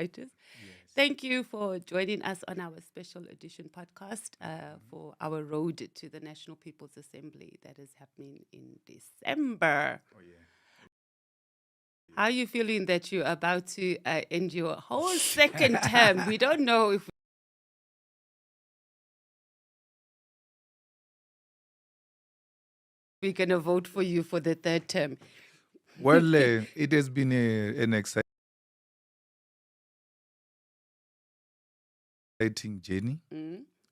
voters. Yes. Thank you for joining us on our special edition podcast for our road to the National People's Assembly that is happening in December. Oh, yeah. How are you feeling that you're about to end your whole second term? We don't know if we're going to vote for you for the third term. Well, it has been an exciting journey.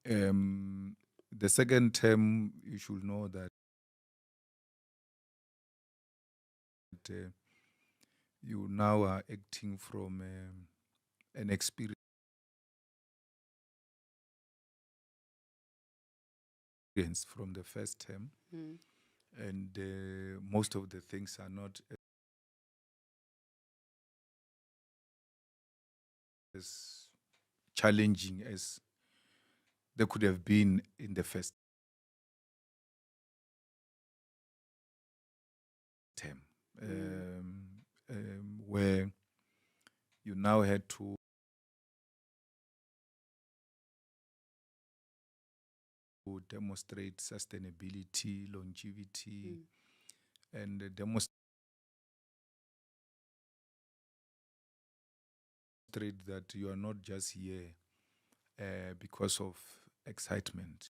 The second term, you should know that you now are acting from an experience from the first term, and most of the things are not as challenging as they could have been in the first term, where you now had to demonstrate sustainability, longevity, and demonstrate that you are not just here because of excitement.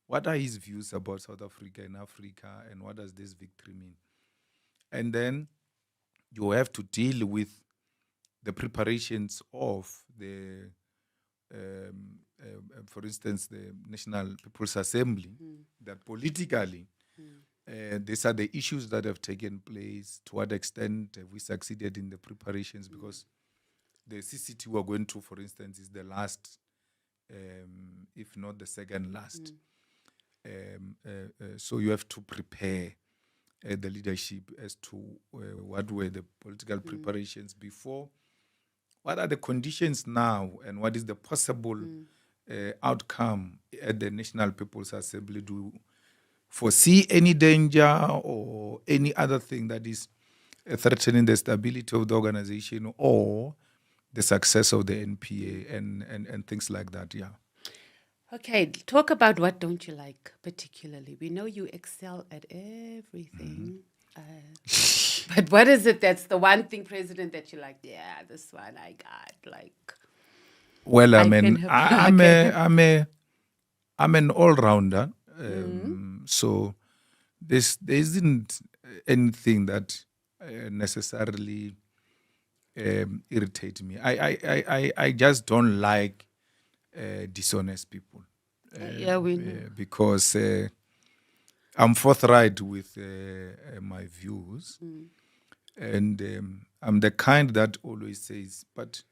What are his views about South Africa and Africa, and what does this victory mean? And then you have to deal with the preparations of the, for instance, the National People's Assembly, that politically, these are the issues that have taken place. To what extent have we succeeded in the preparations? Because the CCT we're going to, for instance, is the last, if not the second last. So you have to prepare the leadership as to what were the political preparations before, what are the conditions now, and what is the possible outcome at the National People's Assembly. foresee any danger or any other thing that is threatening the stability of the organization or the success of the NPA and things like that. Yeah. Okay, talk about what don't you like particularly. We know you excel at everything. But what is it that's the one thing, President, that you like? Yeah, this one I got. Like, Well, I I can mean, have. Okay. I'm an all rounder. So there isn't anything that necessarily irritate me. I just don't like dishonest people Yeah, we know. because I'm forthright with my views, and I'm the kind that always says, but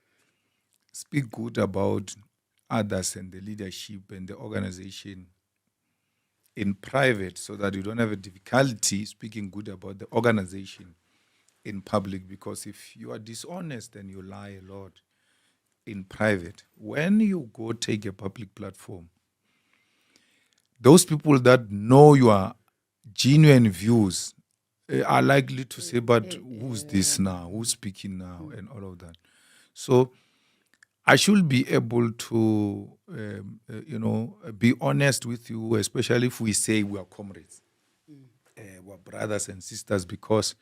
speak good about others and the leadership and the organization in private so that you don't have a difficulty speaking good about the organization in public, because if you are dishonest and you lie a lot in private, when you go take a public platform, those people that know your genuine views are likely to say, but who's this now? Who's speaking now? And all of that. So I should be able to, be honest with you, especially if we say we are comrades, we're brothers and sisters, because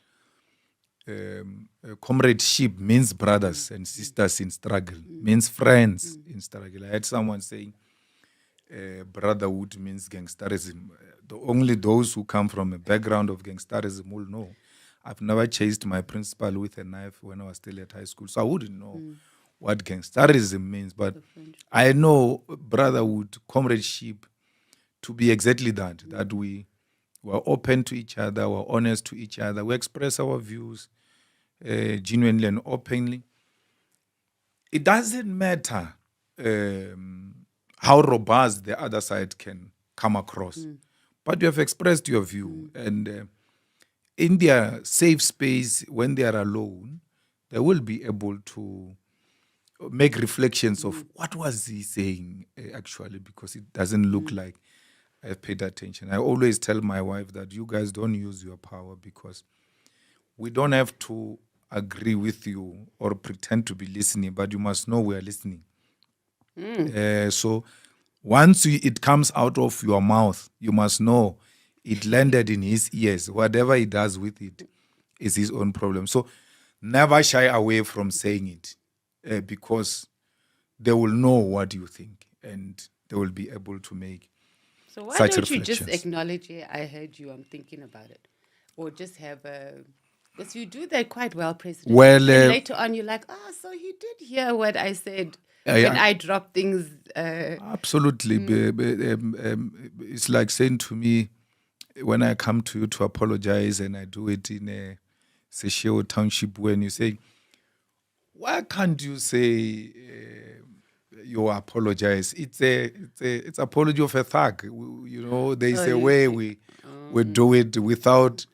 comradeship means brothers and sisters in struggle, means friends in struggle. I had someone saying brotherhood means gangsterism. Only those who come from a background of gangsterism will know. I've never chased my principal with a knife when I was still at high school, so I wouldn't know what gangsterism means. But I know brotherhood, comradeship, to be exactly that, that we were open to each other, we're honest to each other, we express our views genuinely and openly. It doesn't matter how robust the other side can come across, but you have expressed your view. And in their safe space, when they are alone, they will be able to make reflections of what was he saying actually, because it doesn't look like I paid attention. I always tell my wife that you guys don't use your power, because we don't have to agree with you or pretend to be listening, but you must know we are listening. So once it comes out of your mouth, you must know it landed in his ears. Whatever he does with it is his own problem. So never shy away from saying it, because they will know what you think and they will be able to make So why such don't you just reflections. acknowledge, yeah, I heard you, I'm thinking about it. Or just have a, because you do that quite well, President. Well, And later on, you're like, oh, so he did hear what I said when I dropped things. Absolutely. It's like saying to me, when I come to you to apologize and I do it in a Sesheo township, when you say, why can't you say you apologize? It's apology of a thug. There is a way we do it without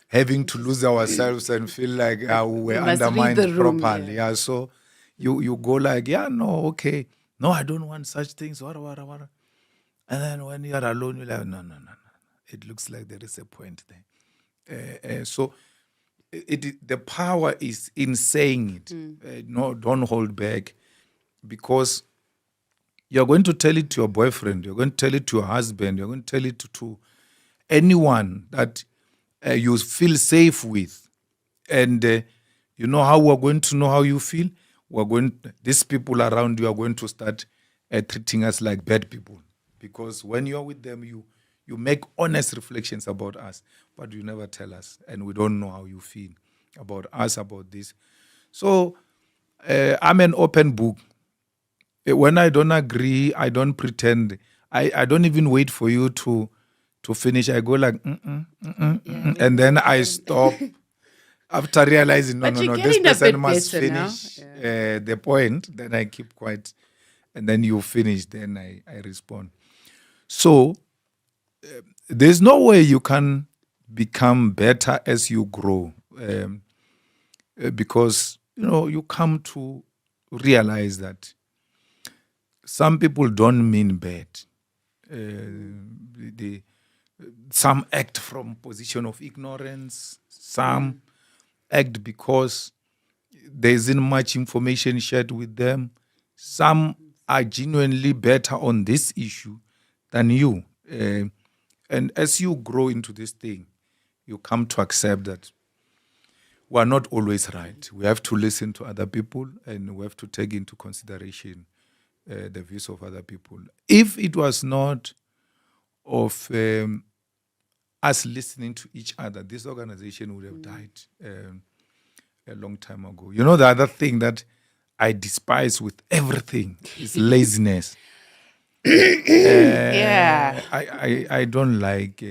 having to lose ourselves and feel like we were must read undermined the room, properly. yeah. So you go like, no, okay. No, I don't want such things. What. And then when you are alone, you're like, no. It looks like there is a point there. So the power is in saying it. No, don't hold back, because you're going to tell it to your boyfriend, you're going to tell it to your husband, you're going to tell it to anyone that you feel safe with. And you know how we're going to know how you feel? These people around you are going to start treating us like bad people. Because when you're with them, you make honest reflections about us, but you never tell us. And we don't know how you feel about us, about this. So I'm an open book. When I don't agree, I don't pretend. I don't even wait for you to finish. I go like, and then I stop after realizing, no, But you're this getting a person bit must better now. finish the point. Then I keep quiet, and then you finish. Then I respond. So there's no way you can become better as you grow, because you come to realize that some people don't mean bad. Some act from position of ignorance. Some act because there isn't much information shared with them. Some are genuinely better on this issue than you. And as you grow into this thing, you come to accept that we are not always right. We have to listen to other people and we have to take into consideration the views of other people. If it was not of us listening to each other, this organization would have died a long time ago. You know, the other thing that I despise with everything is laziness. Yeah. I don't like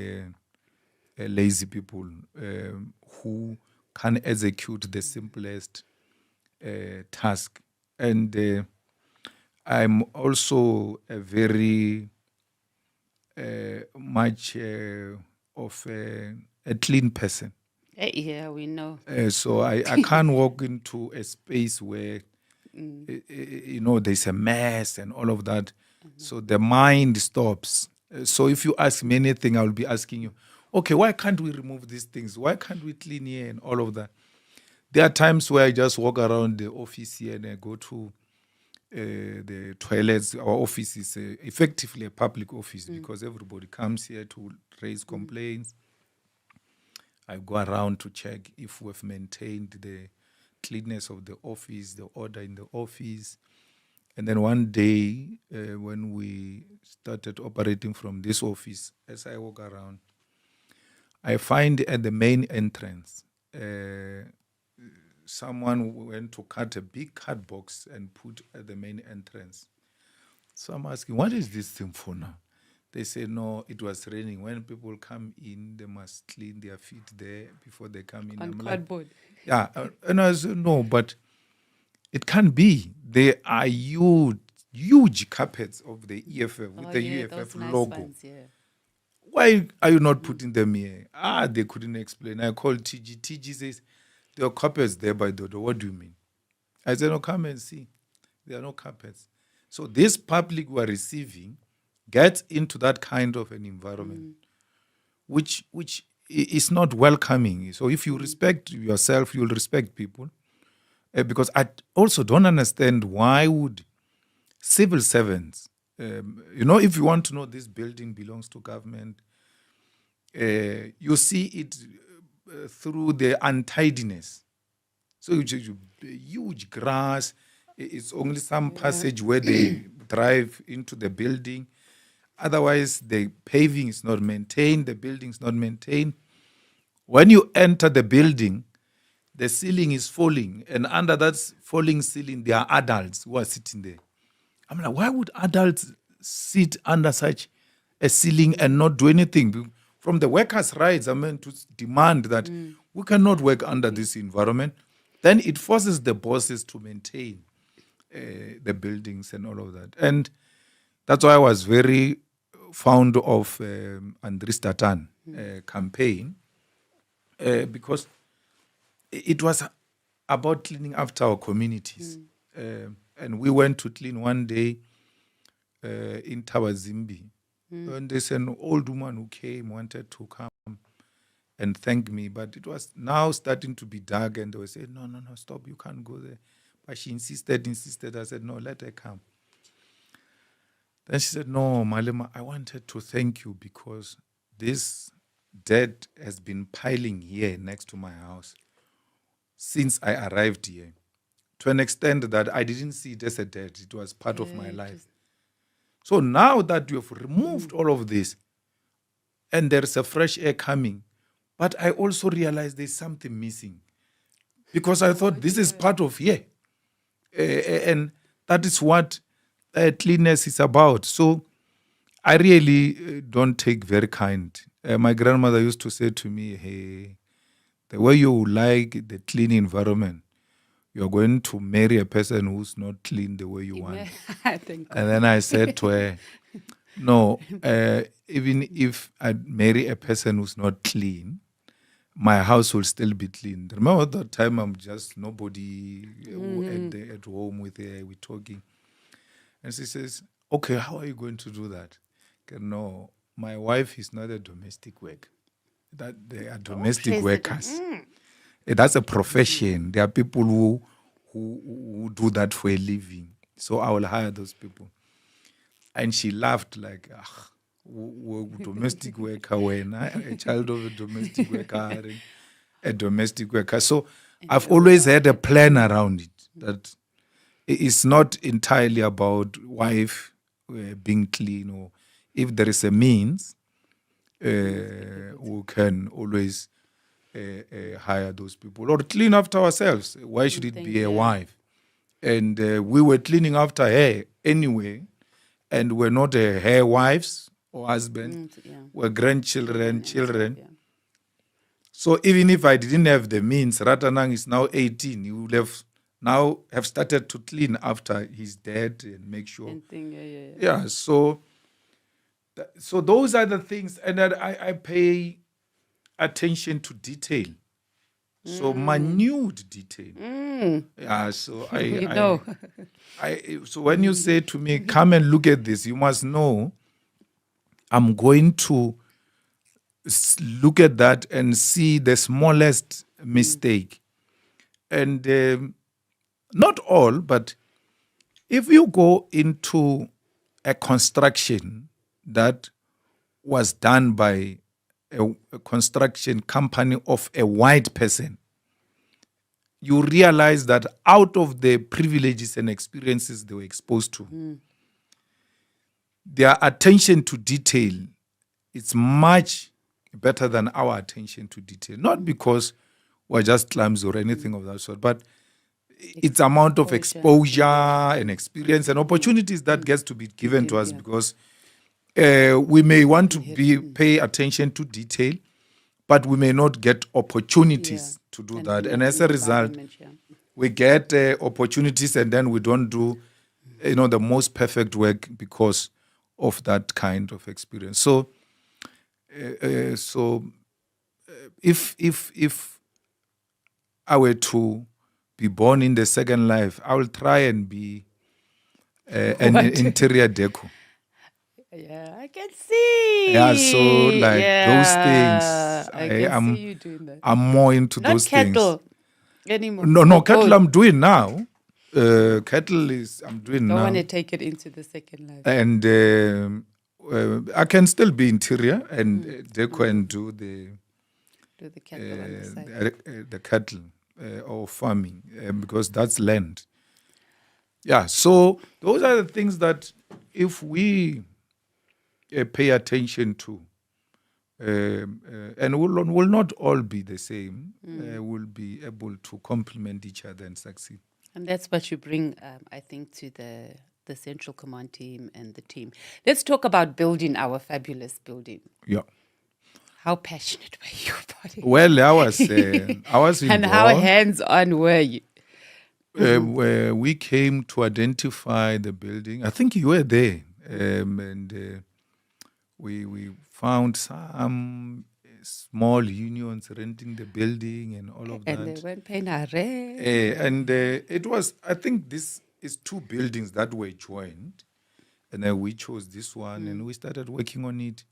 lazy people who can execute the simplest task. And I'm also a very much of a clean person. Yeah, we know. So I can't walk into a space where you know there's a mess and all of that. So the mind stops. So if you ask me anything, I'll be asking you, okay, why can't we remove these things? Why can't we clean here and all of that? There are times where I just walk around the office here and I go to the toilets. Our office is effectively a public office because everybody comes here to raise complaints. I go around to check if we've maintained the cleanness of the office, the order in the office. And then one day, when we started operating from this office, as I walk around, I find at the main entrance, someone went to cut a big card box and put at the main entrance. So I'm asking, what is this thing for now? They say, no, it was raining. When people come in, they must clean their feet there before they come in. On I'm like, cardboard. yeah. And I said, no, but it can't be. There are huge carpets of the EFF with the yeah, EFF those nice logo. ones, yeah. Why are you not putting them here? They couldn't explain. I called TG. TG says, there are carpets there by the door. What do you mean? I said, no, come and see. There are no carpets. So this public we are receiving gets into that kind of an environment, which is not welcoming. So if you respect yourself, you'll respect people. Because I also don't understand why would civil servants, if you want to know this building belongs to government, you see it through the untidiness. So huge grass. It's only some passage where they drive into the building. Otherwise, the paving is not maintained. The building is not maintained. When you enter the building, the ceiling is falling. And under that falling ceiling, there are adults who are sitting there. I'm like, why would adults sit under such a ceiling and not do anything? From the workers' rights, I mean, to demand that we cannot work under this environment. Then it forces the bosses to maintain the buildings and all of that. And that's why I was very fond of Andries Tatan campaign because it was about cleaning after our communities. And we went to clean one day in Tawazimbi. And there's an old woman who came, wanted to come and thank me. But it was now starting to be dark and they were saying, no, stop, you can't go there. But she insisted. I said, no, let her come. Then she said, no, Malema, I wanted to thank you because this dirt has been piling here next to my house since I arrived here. To an extent that I didn't see it as a dirt. It was part of my life. So now that you have removed all of this and there's a fresh air coming, but I also realized there's something missing because I thought this is part of here. And that is what cleanness is about. So I really don't take very kind. My grandmother used to say to me, hey, the way you like the clean environment, you're going to marry a person who's not clean the way you want. And then I said to her, no, even if I marry a person who's not clean, my house will still be clean. Remember that time I'm just nobody at home with her, we're talking. And she says, okay, how are you going to do that? No, my wife is not a domestic worker. That they are domestic President. workers. That's a profession. There are people who do that for a living. So I will hire those people. And she laughed like, domestic worker when a child of a domestic worker hiring a domestic worker. So I've always had a plan around it that it's not entirely about wife being clean, or if there is a means, we can always hire those people or clean after ourselves. Why should it be a wife? And we were cleaning after her anyway, and we're not her wives or husband. We're grandchildren, children. Yeah. So even if I didn't have the means, Ratanang is now 18. He would have now have started to clean after his dad and make sure. Yeah. So those are the things, and that I pay attention to detail. So minute detail. Yeah. So so when you say to me, come and look at this, you must know I'm going to look at that and see the smallest mistake. And not all, but if you go into a construction that was done by a construction company of a white person, you realize that out of the privileges and experiences they were exposed to, their attention to detail is much better than our attention to detail. Not because we're just clumsy or anything of that sort, but it's amount of exposure and experience and opportunities that gets to be given to us, because we may want to pay attention to detail, but we may not get opportunities to do that. And as a result, we get opportunities and then we don't do the most perfect work because of that kind of experience. So if I were to be born in the second life, I will try and be an interior deco. Yeah, I can see. Yeah, so those things, I can see you doing that. I'm more into Not those cattle things. anymore. No, cattle I'm doing now. Cattle I'm doing now. Don't want to take it into the second life. And I can still be interior and deco and do the cattle on the side. The cattle or farming, because that's land. Yeah, so those are the things that if we pay attention to, and will not all be the same, we'll be able to complement each other and succeed. And that's what you bring, I think, to the Central Command team and the team. Let's talk about building our fabulous building. Yeah. How passionate were you about it? Well, I was involved. And how hands-on were you? Where we came to identify the building. I think you were there. And we found some small unions renting the building and all of that. And they weren't paying our rent. And it was, I think this is two buildings that were joined. And then we chose this one and we started working on it.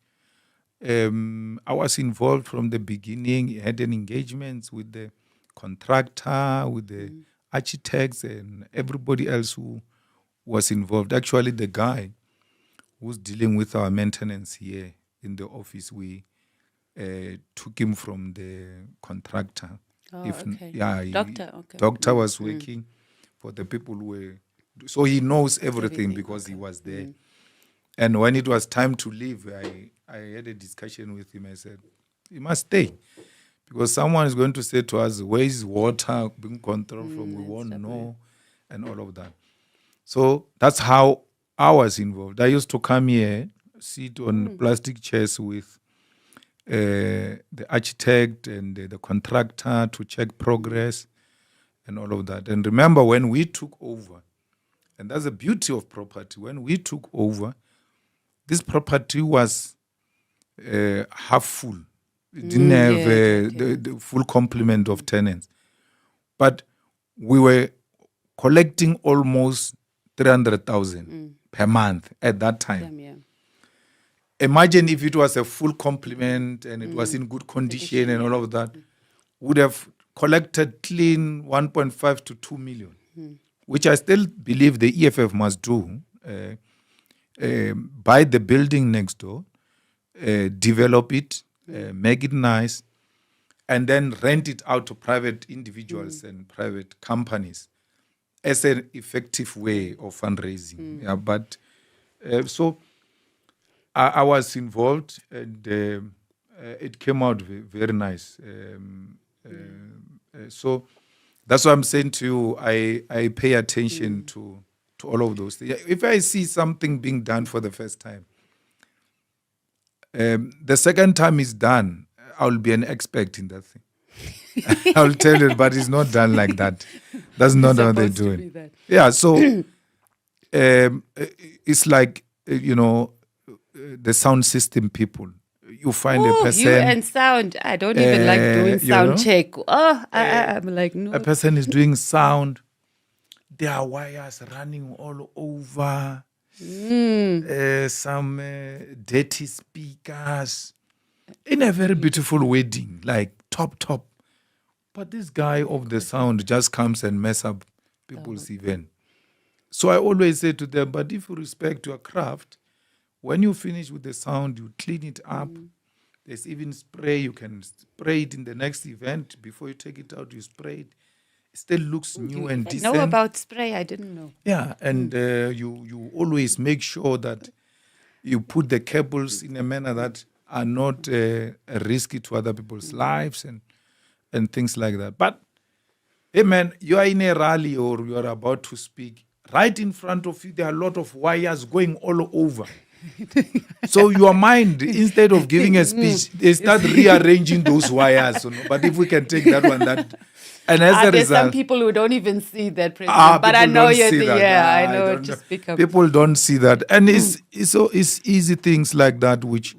I was involved from the beginning, had an engagement with the contractor, with the architects and everybody else who was involved. Actually, the guy who's dealing with our maintenance here in the office, we took him from the contractor. Okay. Doctor was working for the people who were... So he knows everything because he was there. And when it was time to leave, I had a discussion with him. I said, you must stay. Because someone is going to say to us, where is water being controlled from? We won't know, and all of that. So that's how I was involved. I used to come here, sit on plastic chairs with the architect and the contractor to check progress and all of that. And remember, when we took over, and that's the beauty of property, when we took over, this property was half full. It didn't have the full complement of tenants. But we were collecting almost 300,000 per month at that time. imagine if it was a full complement and it was in good condition and all of that, would have collected clean 1.5 to 2 million, which I still believe the EFF must do. Buy the building next door, develop it, make it nice, and then rent it out to private individuals and private companies as an effective way of fundraising. Yeah, but so I was involved, and it came out very nice. So that's what I'm saying to you. I pay attention to all of those things. If I see something being done for the first time, the second time it's done, I'll be an expert in that thing. I'll tell you, but it's not done like that. That's not how they do it. Yeah, so it's like, the sound system people. You find a person. You and sound. I don't even like doing sound check. I'm like, no. A person is doing sound. There are wires running all over. Some dirty speakers. In a very beautiful wedding, like top. But this guy of the sound just comes and mess up people's event. So I always say to them, but if you respect your craft, when you finish with the sound, you clean it up. There's even spray. You can spray it in the next event. Before you take it out, you spray it. It still looks new and decent. I know about spray. I didn't know. Yeah, and you always make sure that you put the cables in a manner that are not risky to other people's lives and things like that. But, hey man, you are in a rally or you are about to speak. Right in front of you, there are a lot of wires going all over. So your mind, instead of giving a speech, they start rearranging those wires. But if we can take that one, and as a there's result, some people who don't even see that, President. But I know you're I know. Just become people don't see that, and it's easy things like that which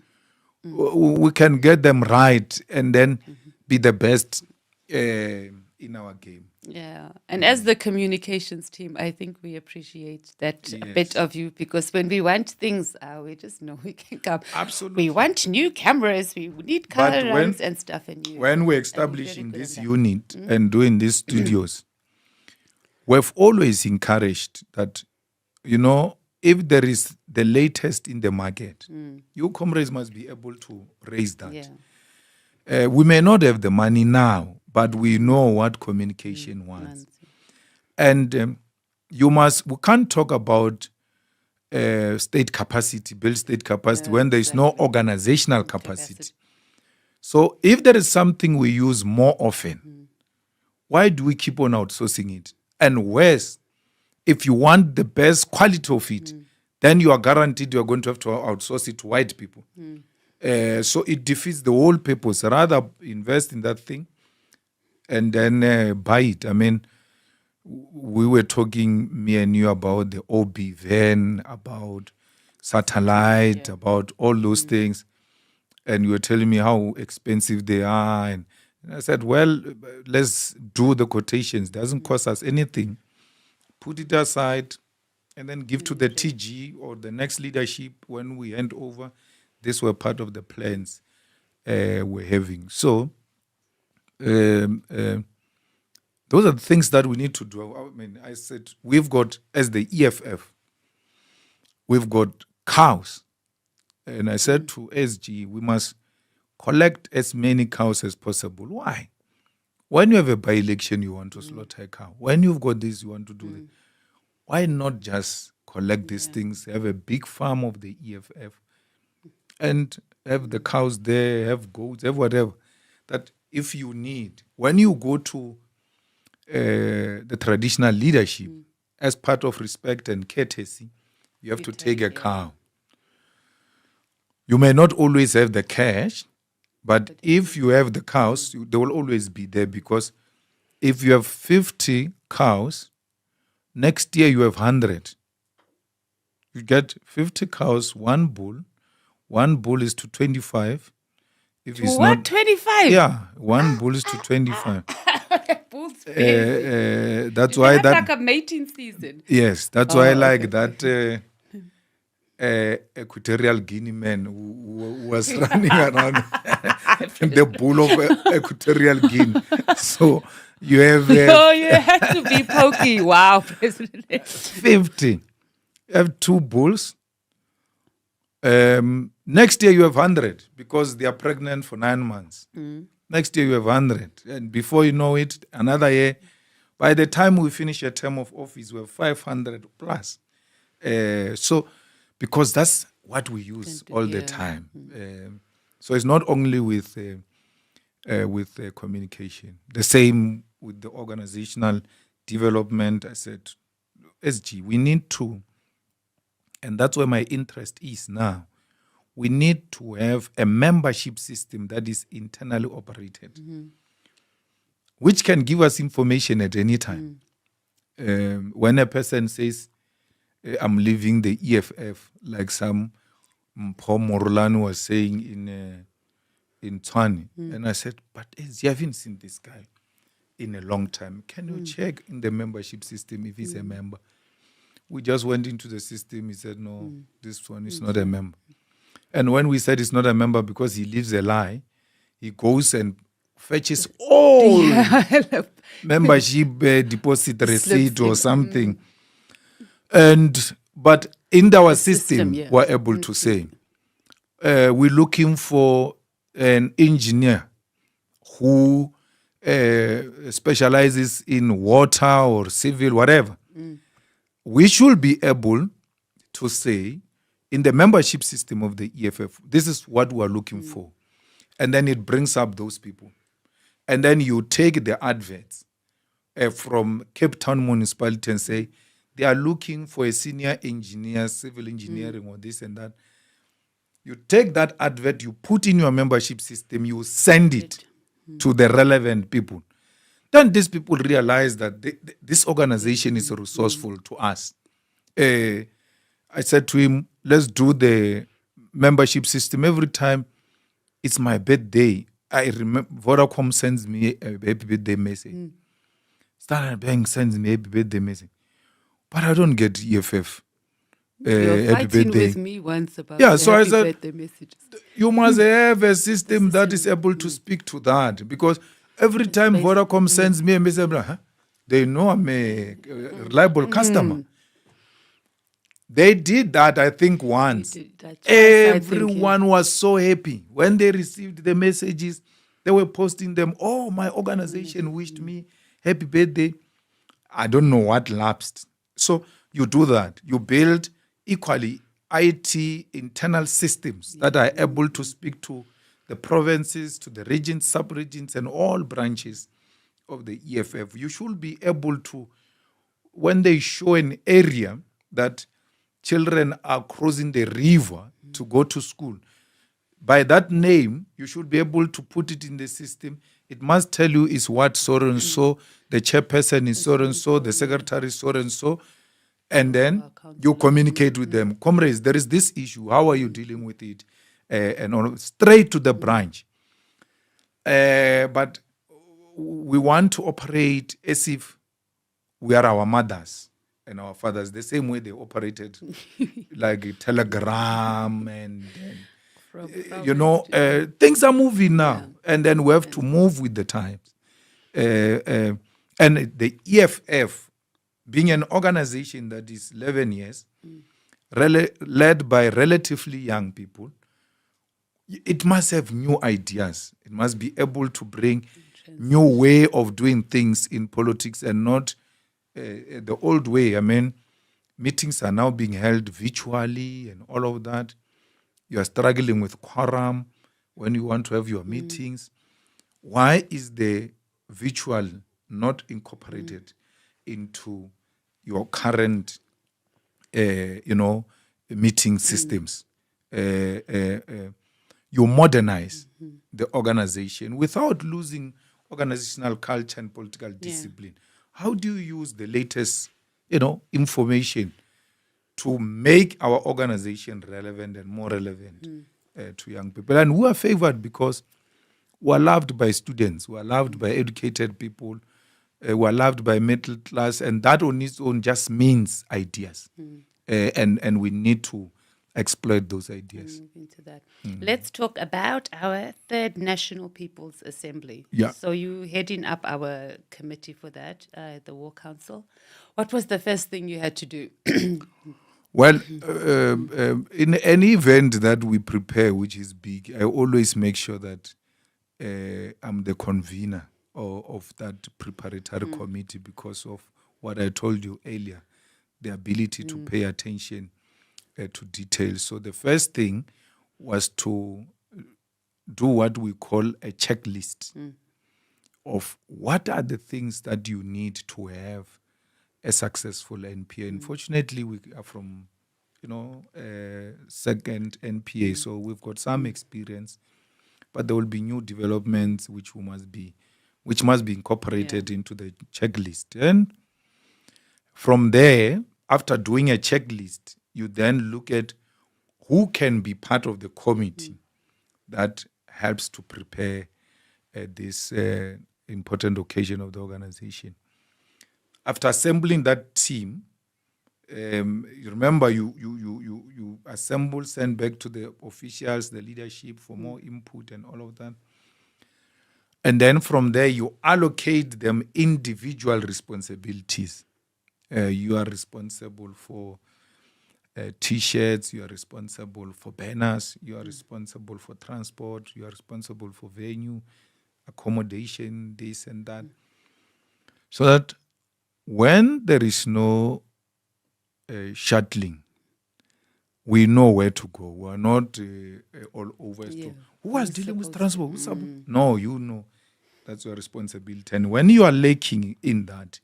we can get them right and then be the best in our game. Yeah, and as the communications team, I think we appreciate that bit of you, because when we want things, we just know we can come. Absolutely. We want new cameras, we need color runs and stuff. When we're establishing this unit and doing these studios, we've always encouraged that, if there is the latest in the market, you comrades must be able to raise that. Yeah. We may not have the money now, but we know what communication wants. And we can't talk about state capacity, build state capacity, when there is no organizational capacity. So if there is something we use more often, why do we keep on outsourcing it? And worse, if you want the best quality of it, then you are guaranteed you are going to have to outsource it to white people. So it defeats the whole purpose. Rather invest in that thing and then buy it. I mean, we were talking, me and you, about the OB van, about satellite, about all those things. And you were telling me how expensive they are. And I said, well, let's do the quotations. It doesn't cost us anything. Put it aside and then give to the TG or the next leadership when we hand over. These were part of the plans we're having. So those are the things that we need to do. I mean, I said, we've got, as the EFF, we've got cows. And I said to SG, we must collect as many cows as possible. Why? When you have a by-election, you want to slaughter a cow. When you've got this, you want to do this. Why not just collect these things, have a big farm of the EFF, and have the cows there, have goats, have whatever. That if you need, when you go to the traditional leadership, as part of respect and courtesy, you have to take a cow. You may not always have the cash, but if you have the cows, they will always be there, because if you have 50 cows, next year you have 100. You get 50 cows, one bull. One bull is to 25. If it's what, not 25? Yeah, one bull is to 25. Bull's big. That's why that, like a mating season. Yes, that's why I like that Equatorial Guinea man who was running around the bull of Equatorial Guinea. So you have Oh, you had to be pokey. Wow, President. 50. You have 2 bulls. Next year you have 100 because they are pregnant for 9 months. Next year you have 100. And before you know it, another year, by the time we finish a term of office, we have 500 plus. So, because that's what we use all the time. So it's not only with communication. The same with the organizational development. I said, SG, we need to, and that's where my interest is now. We need to have a membership system that is internally operated, which can give us information at any time. When a person says, I'm leaving the EFF, like some Paul Morlan was saying in Tshwane. And I said, but you haven't seen this guy in a long time. Can you check in the membership system if he's a member? We just went into the system. He said, no, this one is not a member. And when we said he's not a member because he lives a lie, he goes and fetches all membership deposit receipt or something. But in our system, we're able to say, we're looking for an engineer who specializes in water or civil, whatever. We should be able to say, in the membership system of the EFF, this is what we're looking for. And then it brings up those people. And then you take the adverts from Cape Town municipality and say, they are looking for a senior engineer, civil engineering or this and that. You take that advert, you put in your membership system, you send it to the relevant people. Then these people realize that this organization is resourceful to us. I said to him, let's do the membership system. Every time it's my birthday, I remember Vodacom sends me a happy birthday message. Standard Bank sends me a happy birthday message. But I don't get EFF. You're happy fighting birthday. with me once about So I said, birthday messages. You must have a system that is able to speak to that. Because every time Vodacom sends me a message, they know I'm a reliable customer. They did that, I think, once. Everyone was so happy. When they received the messages, they were posting them. Oh, my organization wished me happy birthday. I don't know what lapsed. So you do that. You build equally IT internal systems that are able to speak to the provinces, to the regions, sub-regions, and all branches of the EFF. You should be able to, when they show an area that children are crossing the river to go to school, by that name, you should be able to put it in the system. It must tell you is what so and so, the chairperson is so and so, the secretary is so and so, and then you communicate with them. Comrades, there is this issue. How are you dealing with it? And on, straight to the branch. But we want to operate as if we are our mothers and our fathers, the same way they operated, like a telegram and things are moving now. And then we have to move with the times. And the EFF, being an organization that is 11 years, led by relatively young people, it must have new ideas. It must be able to bring new way of doing things in politics and not the old way. I mean, meetings are now being held virtually and all of that. You are struggling with quorum when you want to have your meetings. Why is the virtual not incorporated into your current, meeting systems? You modernize the organization without losing organizational culture and political discipline. How do you use the latest, information to make our organization relevant and more relevant to young people? And we are favored because we are loved by students, we are loved by educated people, we are loved by middle class, and that on its own just means ideas. And we need to exploit those ideas. Move into that. Let's talk about our third National People's Assembly. Yeah. So you heading up our committee for that, the War Council. What was the first thing you had to do? Well, in any event that we prepare, which is big, I always make sure that I'm the convener of that preparatory committee because of what I told you earlier, the ability to pay attention to details. So the first thing was to do what we call a checklist of what are the things that you need to have a successful NPA. Unfortunately, we are from, second NPA, so we've got some experience, but there will be new developments which must be incorporated into the checklist. And from there, after doing a checklist, you then look at who can be part of the committee that helps to prepare this important occasion of the organization. After assembling that team, you remember you assemble, send back to the officials, the leadership for more input and all of that. And then from there, you allocate them individual responsibilities. You are responsible for T-shirts, you are responsible for banners, you are responsible for transport, you are responsible for venue, accommodation, this and that. So that when there is no shuttling, we know where to go. We are not all over. Who was dealing with transport? No, you know. That's your responsibility. And when you are lacking in that,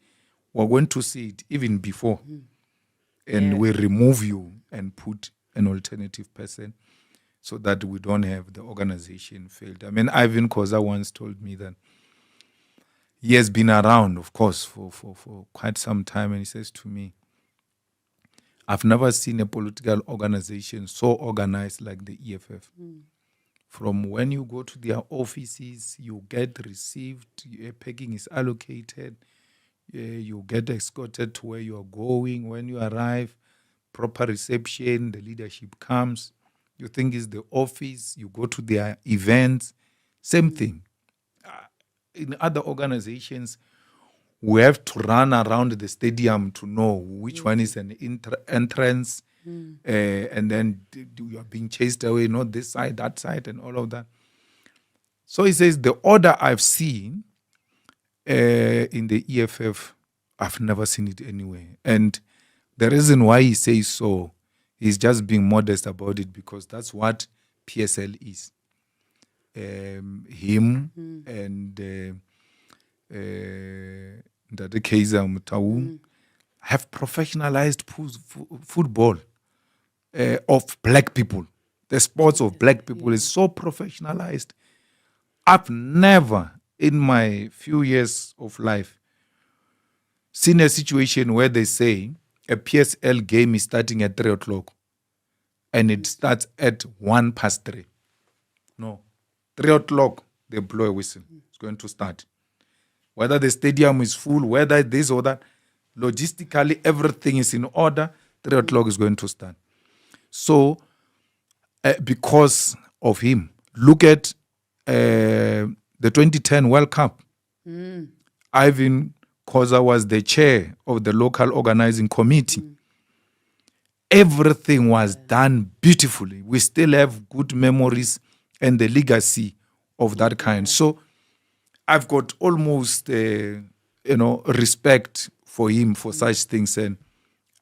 we're going to see it even before. And we remove you and put an alternative person so that we don't have the organization failed. I mean, Ivan Koza once told me that he has been around, of course, for quite some time. And he says to me, I've never seen a political organization so organized like the EFF. From when you go to their offices, you get received, packing is allocated, you get escorted to where you are going. When you arrive, proper reception, the leadership comes. You think it's the office, you go to their events, same thing. In other organizations, we have to run around the stadium to know which one is an entrance, and then you are being chased away, not this side, that side, and all of that. So he says, the order I've seen in the EFF, I've never seen it anywhere. And the reason why he says so, he's just being modest about it because that's what PSL is. Him and Ndade Kaiser Mutaung have professionalized football of black people. The sports of black people is so professionalized. I've never, in my few years of life, seen a situation where they say a PSL game is starting at 3 o'clock and it starts at 3:01. No. 3 o'clock, they blow a whistle. It's going to start. Whether the stadium is full, whether this or that, logistically, everything is in order. 3 o'clock is going to start. So, because of him, look at the 2010 World Cup. Ivan Koza was the chair of the local organizing committee. Everything was done beautifully. We still have good memories and the legacy of that kind. So I've got almost, respect for him for such things. And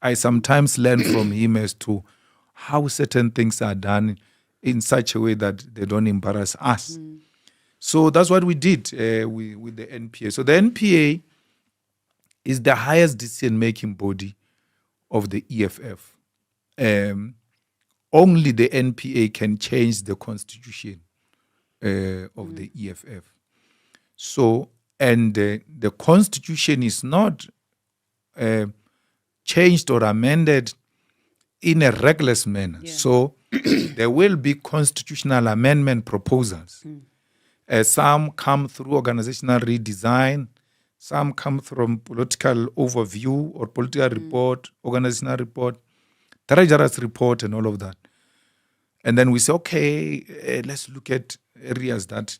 I sometimes learn from him as to how certain things are done in such a way that they don't embarrass us. So that's what we did with the NPA. So the NPA is the highest decision-making body of the EFF. Only the NPA can change the constitution of the EFF. So, and the constitution is not changed or amended in a reckless manner. So there will be constitutional amendment proposals. Some come through organizational redesign, some come from political overview or political report, organizational report, treasurer's report, and all of that. And then we say, okay, let's look at areas that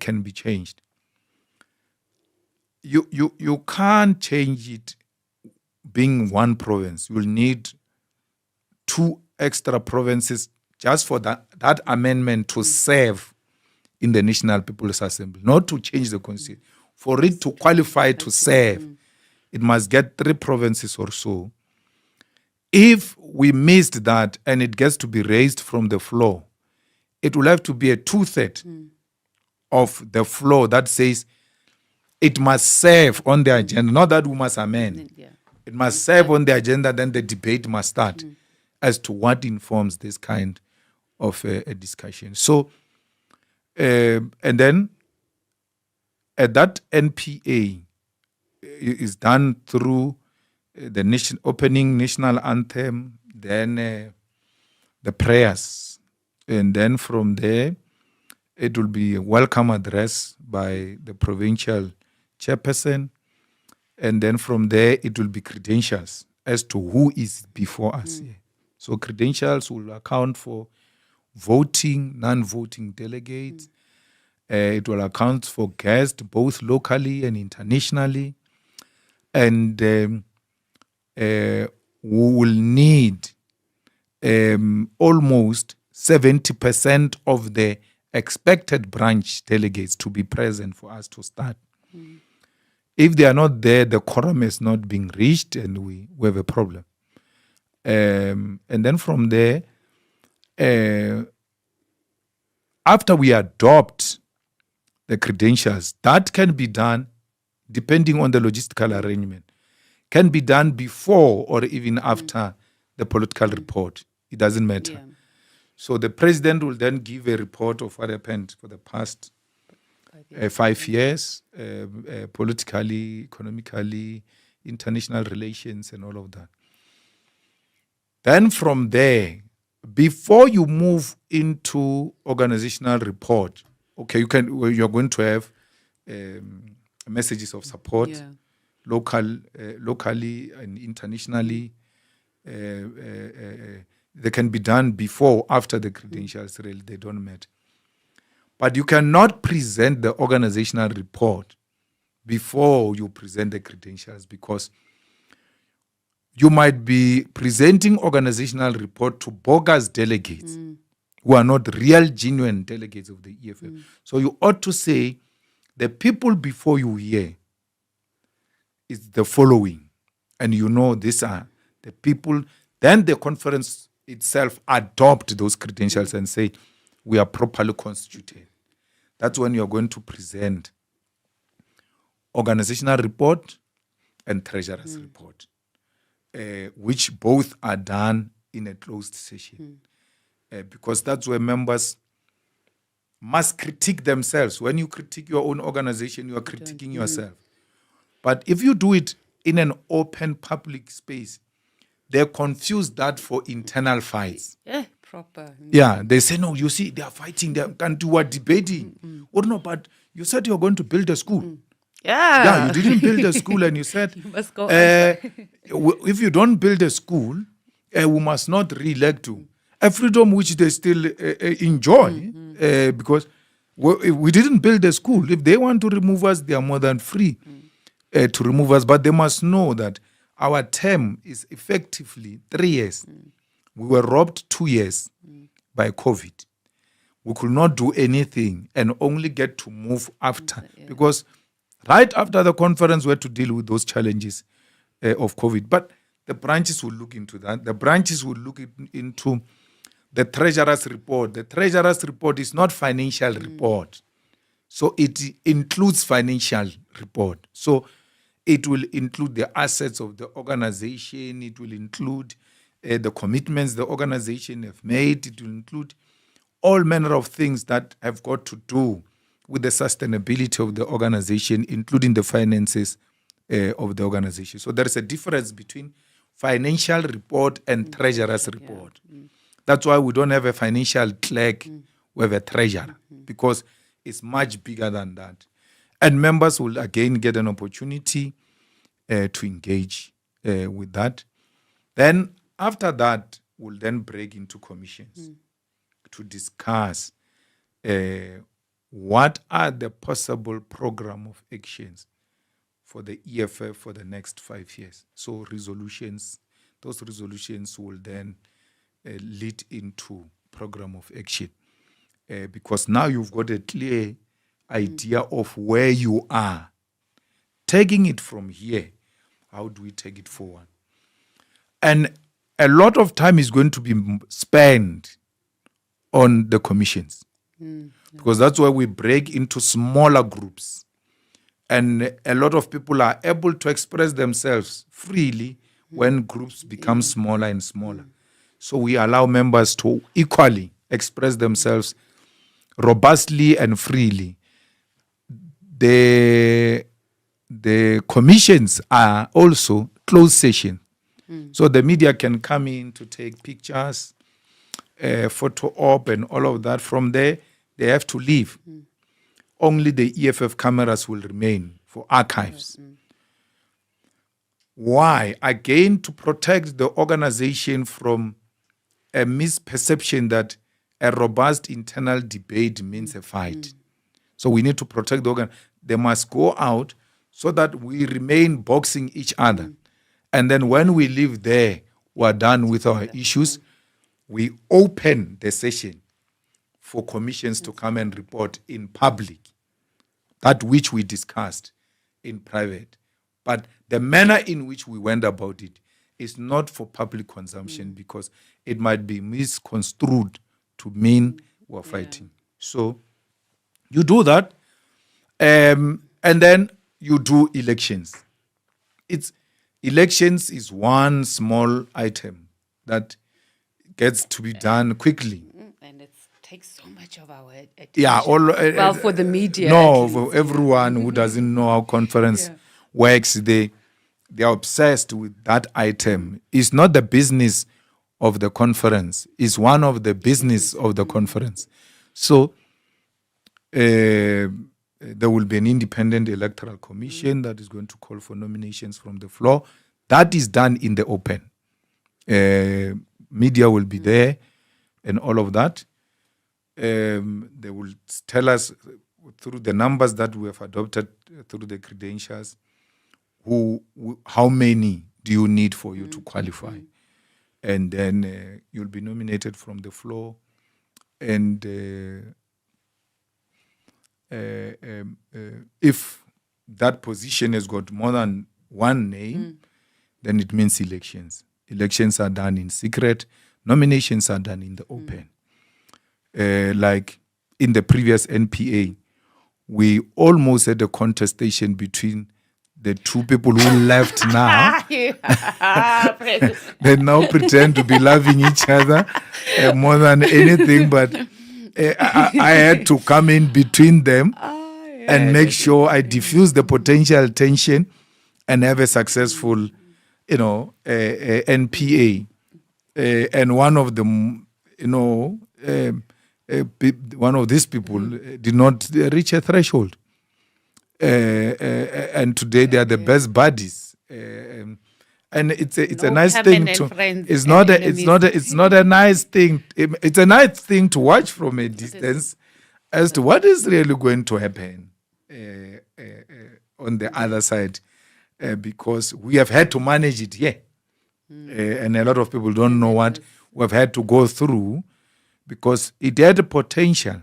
can be changed. You can't change it being one province. You'll need 2 extra provinces just for that amendment to serve in the National People's Assembly, not to change the constitution. For it to qualify to serve, it must get 3 provinces or so. If we missed that and it gets to be raised from the floor, it will have to be a 2/3 of the floor that says it must serve on the agenda, not that we must amend. It must serve on the agenda, then the debate must start as to what informs this kind of a discussion. So, and then that NPA is done through the opening national anthem, then the prayers. And then from there, it will be a welcome address by the provincial chairperson. And then from there, it will be credentials as to who is before us here. So credentials will account for voting, non-voting delegates. It will account for guests, both locally and internationally. And we will need almost 70% of the expected branch delegates to be present for us to start. If they are not there, the quorum is not being reached and we have a problem. And then from there, after we adopt the credentials, that can be done, depending on the logistical arrangement, can be done before or even after the political report. It doesn't matter. Yeah. So the president will then give a report of what happened for the past 5 years, politically, economically, international relations, and all of that. Then from there, before you move into organizational report, okay, you're going to have messages of support, locally and internationally. They can be done before, after the credentials. Really, they don't matter. But you cannot present the organizational report before you present the credentials, because you might be presenting organizational report to bogus delegates who are not real, genuine delegates of the EFF. So you ought to say, the people before you here is the following. And these are the people. Then the conference itself adopt those credentials and say, we are properly constituted. That's when you're going to present organizational report and treasurer's report, which both are done in a closed session. Because that's where members must critique themselves. When you critique your own organization, you are critiquing yourself. But if you do it in an open public space, they confuse that for internal fights. Proper. Yeah, they say, no, you see, they are fighting, they can't do what, debating. Or no, but you said you're going to build a school. Yeah, you didn't build a school, and you said, you must go if you don't build a school, we must not re-elect you. A freedom which they still enjoy, because we didn't build a school. If they want to remove us, they are more than free to remove us. But they must know that our term is effectively 3 years. We were robbed 2 years by COVID. We could not do anything and only get to move after. Because right after the conference, we had to deal with those challenges of COVID. But the branches will look into that. The branches will look into the treasurer's report. The treasurer's report is not financial report. So it includes financial report. So it will include the assets of the organization. It will include the commitments the organization have made. It will include all manner of things that have got to do with the sustainability of the organization, including the finances of the organization. So there is a difference between financial report and treasurer's report. That's why we don't have a financial clerk, we have a treasurer, because it's much bigger than that. And members will again get an opportunity to engage with that. Then after that, will then break into commissions to discuss what are the possible program of actions for the EFF for the next 5 years. So those resolutions will then lead into program of action. Because now you've got a clear idea of where you are. Taking it from here, how do we take it forward? And a lot of time is going to be spent on the commissions. Because that's why we break into smaller groups. And a lot of people are able to express themselves freely when groups become smaller and smaller. So we allow members to equally express themselves robustly and freely. The commissions are also closed session. So the media can come in to take pictures, photo op and all of that. From there, they have to leave. Only the EFF cameras will remain for archives. Why? Again, to protect the organization from a misperception that a robust internal debate means a fight. So we need to protect the organ. They must go out so that we remain boxing each other. And then when we leave there, we're done with our issues. We open the session for commissions to come and report in public, that which we discussed in private. But the manner in which we went about it is not for public consumption because it might be misconstrued to mean we're fighting. So you do that, and then you do elections. Elections is one small item that gets to be done quickly. And it takes so much of our attention. Yeah, for the media. No, for everyone who doesn't know how conference works, they are obsessed with that item. It's not the business of the conference. It's one of the business of the conference. So there will be an independent electoral commission that is going to call for nominations from the floor. That is done in the open. Media will be there and all of that. They will tell us through the numbers that we have adopted, through the credentials, how many do you need for you to qualify. And then you'll be nominated from the floor. And if that position has got more than one name, then it means elections. Elections are done in secret. Nominations are done in the open. Like in the previous NPA, we almost had a contestation between the two people who left now. They now pretend to be loving each other more than anything, but I had to come in between them and make sure I diffuse the potential tension and have a successful, NPA. And one of them, one of these people did not reach a threshold. And today they are the best buddies. And it's a nice thing to. It's not a nice thing. It's a nice thing to watch from a distance as to what is really going to happen on the other side, because we have had to manage it here, and a lot of people don't know what we've had to go through, because it had the potential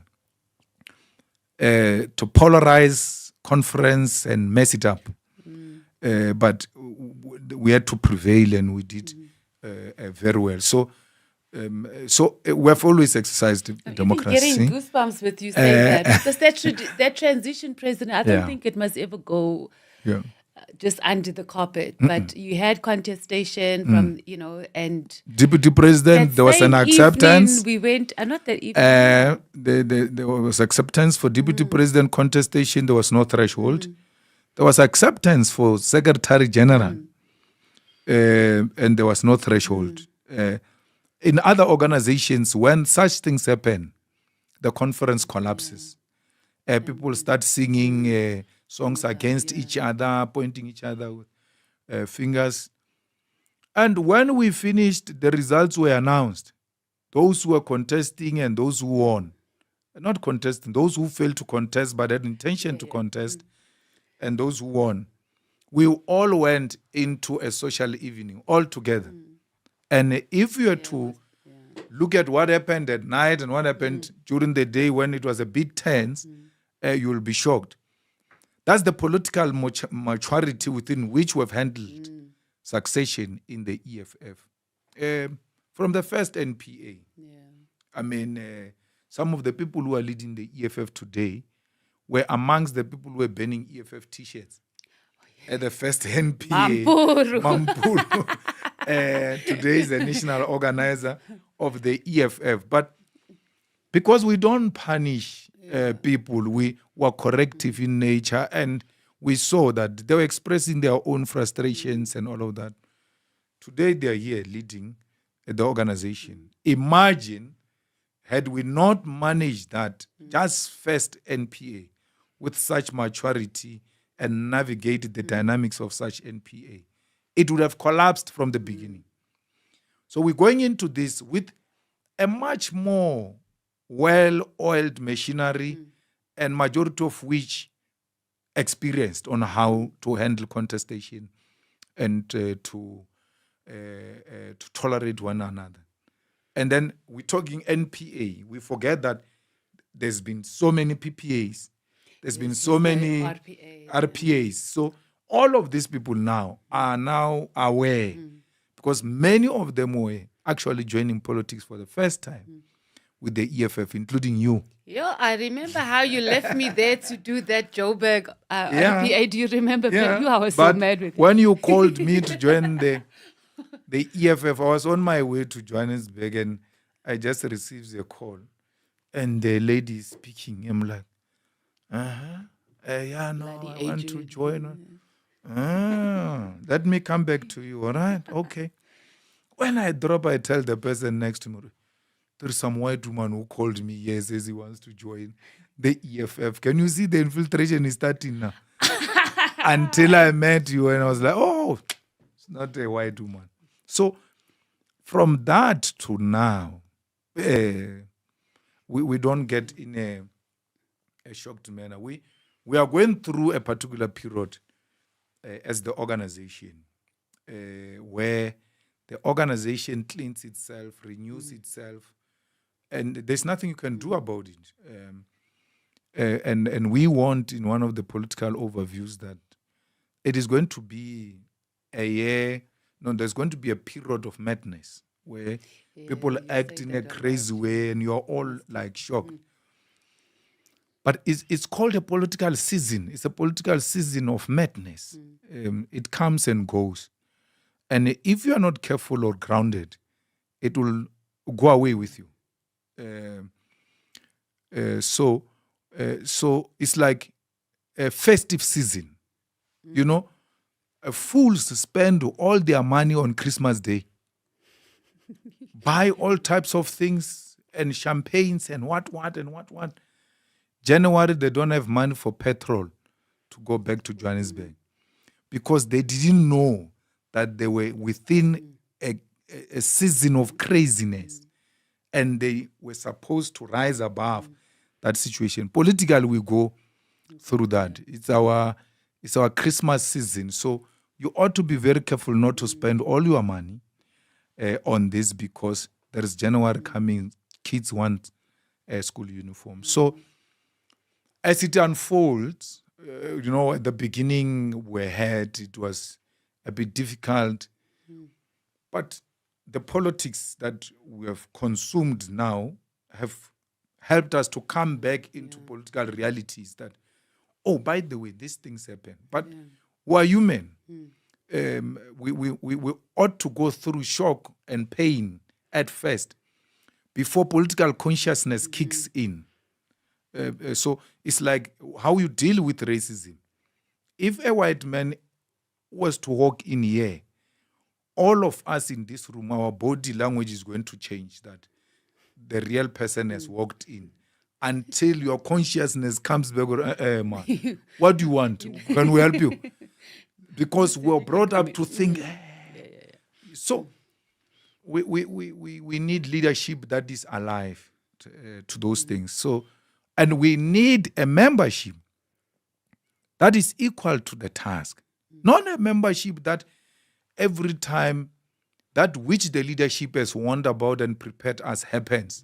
to polarize conference and mess it up. But we had to prevail, and we did very well. So we have always exercised democracy. I'm getting goosebumps with you saying that, because that transition, President, I don't think it must ever go just under the carpet. But you had contestation from, and Deputy President, there was an acceptance. We went, not that evening. There was acceptance for Deputy President contestation. There was no threshold. There was acceptance for Secretary General, and there was no threshold. In other organizations, when such things happen, the conference collapses. People start singing songs against each other, pointing each other with fingers. And when we finished, the results were announced. Those who were contesting and those who won. Not contesting, those who failed to contest but had intention to contest, and those who won. We all went into a social evening all together. And if you were to look at what happened at night and what happened during the day when it was a bit tense, you'll be shocked. That's the political maturity within which we've handled succession in the EFF. From the first NPA. I mean, some of the people who are leading the EFF today were amongst the people who were burning EFF T-shirts at the first NPA. Mampuru. Today is the national organizer of the EFF. But because we don't punish people, we were corrective in nature, and we saw that they were expressing their own frustrations and all of that. Today they are here leading the organization. Imagine had we not managed that just first NPA with such maturity and navigated the dynamics of such NPA, it would have collapsed from the beginning. So we're going into this with a much more well-oiled machinery, and majority of which experienced on how to handle contestation and to tolerate one another. And then we're talking NPA. We forget that there's been so many PPAs. There's been so many RPAs. So all of these people now are now aware, because many of them were actually joining politics for the first time with the EFF, including you. Yo, I remember how you left me there to do that Joburg RPA. Do you remember? Yeah. I was But so mad with when you called me to join the EFF, I was on my way to Johannesburg, and I just received a call. And the lady is speaking. I'm like, yeah, no, I want to join. Let me come back to you, all right? Okay. When I drop, I tell the person next to me, there's some white woman who called me, yes, says he wants to join the EFF. Can you see the infiltration is starting now? Until I met you, and I was like, oh, it's not a white woman. So from that to now, we don't get in a shocked manner. We are going through a particular period as the organization where the organization cleans itself, renews itself, and there's nothing you can do about it. And we want, in one of the political overviews, that it is going to be a year, there's going to be a period of madness where people act in a crazy way and you're all like shocked. But it's called a political season. It's a political season of madness. It comes and goes. And if you are not careful or grounded, it will go away with you. So it's like a festive season. You know, fools spend all their money on Christmas Day, buy all types of things and champagnes and what. January, they don't have money for petrol to go back to Johannesburg because they didn't know that they were within a season of craziness, and they were supposed to rise above that situation. Politically, we go through that. It's our Christmas season. So you ought to be very careful not to spend all your money on this, because there is January coming. Kids want a school uniform. So as it unfolds, at the beginning it was a bit difficult. But the politics that we have consumed now have helped us to come back into political realities that, oh, by the way, these things happen. But we are human. We ought to go through shock and pain at first before political consciousness kicks in. So it's like how you deal with racism. If a white man was to walk in here, all of us in this room, our body language is going to change, that the real person has walked in, until your consciousness comes back. Man, what do you want? Can we help you? Because we're brought up to think. So we need leadership that is alive to those things. So, and we need a membership that is equal to the task. Not a membership that every time that which the leadership has warned about and prepared us happens,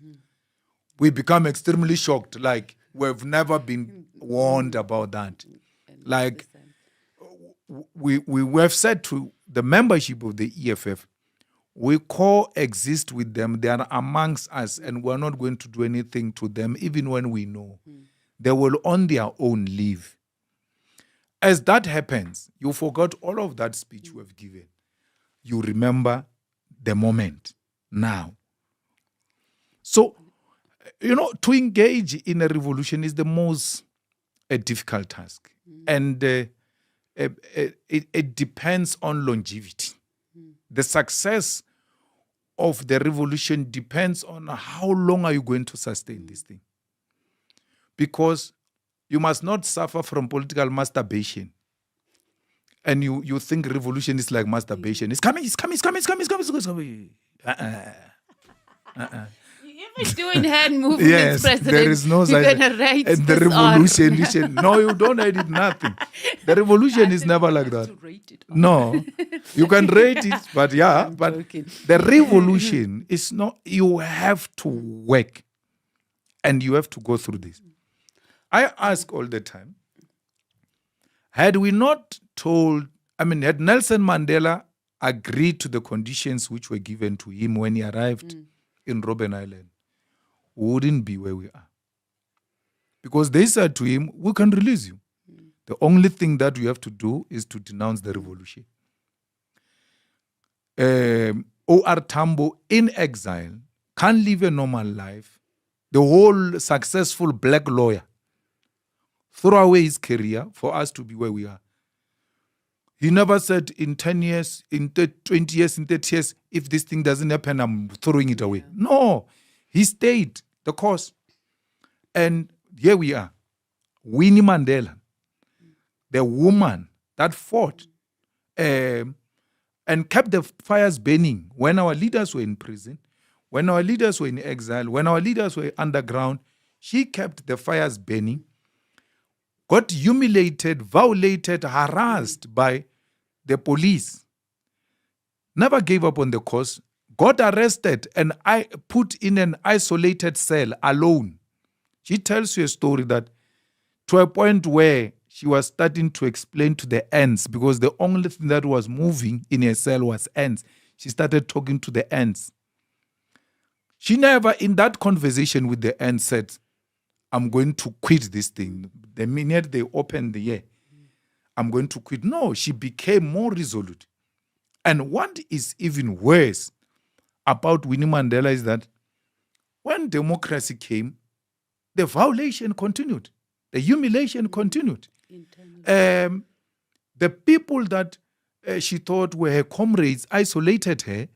we become extremely shocked, like we've never been warned about that. Like we have said to the membership of the EFF, we coexist with them. They are amongst us, and we're not going to do anything to them, even when we know they will on their own leave. As that happens, you forgot all of that speech we have given. You remember the moment now. So, to engage in a revolution is the most difficult task. And it depends on longevity. The success of the revolution depends on how long are you going to sustain this thing. Because you must not suffer from political masturbation. And you think revolution is like masturbation. It's coming. You're doing hand movements, Yes, President. there is no You're such. gonna write And the this revolution, no, you don't edit nothing. The revolution is never like that. To rate it. No, you can rate it, but joking. the revolution is not. You have to work, and you have to go through this. I ask all the time, had we not had Nelson Mandela agreed to the conditions which were given to him when he arrived in Robben Island, we wouldn't be where we are. Because they said to him, we can release you. The only thing that you have to do is to denounce the revolution. O.R. Tambo, in exile, can't live a normal life. The whole successful black lawyer throw away his career for us to be where we are. He never said in 10 years, in 20 years, in 30 years, if this thing doesn't happen, I'm throwing it away. No, he stayed the course. And here we are. Winnie Mandela, the woman that fought and kept the fires burning when our leaders were in prison, when our leaders were in exile, when our leaders were underground. She kept the fires burning, got humiliated, violated, harassed by the police, never gave up on the cause, got arrested and put in an isolated cell alone. She tells you a story that to a point where she was starting to explain to the ants, because the only thing that was moving in her cell was ants. She started talking to the ants. She never, in that conversation with the ants, said, I'm going to quit this thing. The minute they opened the year, I'm going to quit. No, she became more resolute. And what is even worse about Winnie Mandela is that when democracy came, the violation continued. The humiliation continued. The people that she thought were her comrades isolated her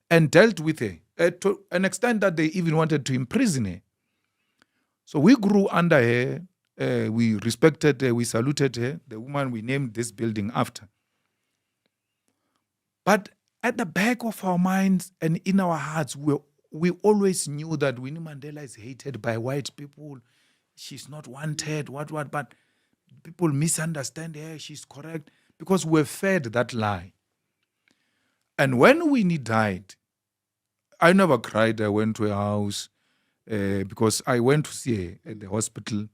and dealt with her to an extent that they even wanted to imprison her. So we grew under her, we respected her, we saluted her, the woman we named this building after. But at the back of our minds and in our hearts, we always knew that Winnie Mandela is hated by white people. She's not wanted, but people misunderstand her, she's correct, because we're fed that lie. And when Winnie died, I never cried. I went to her house, because I went to see her at the hospital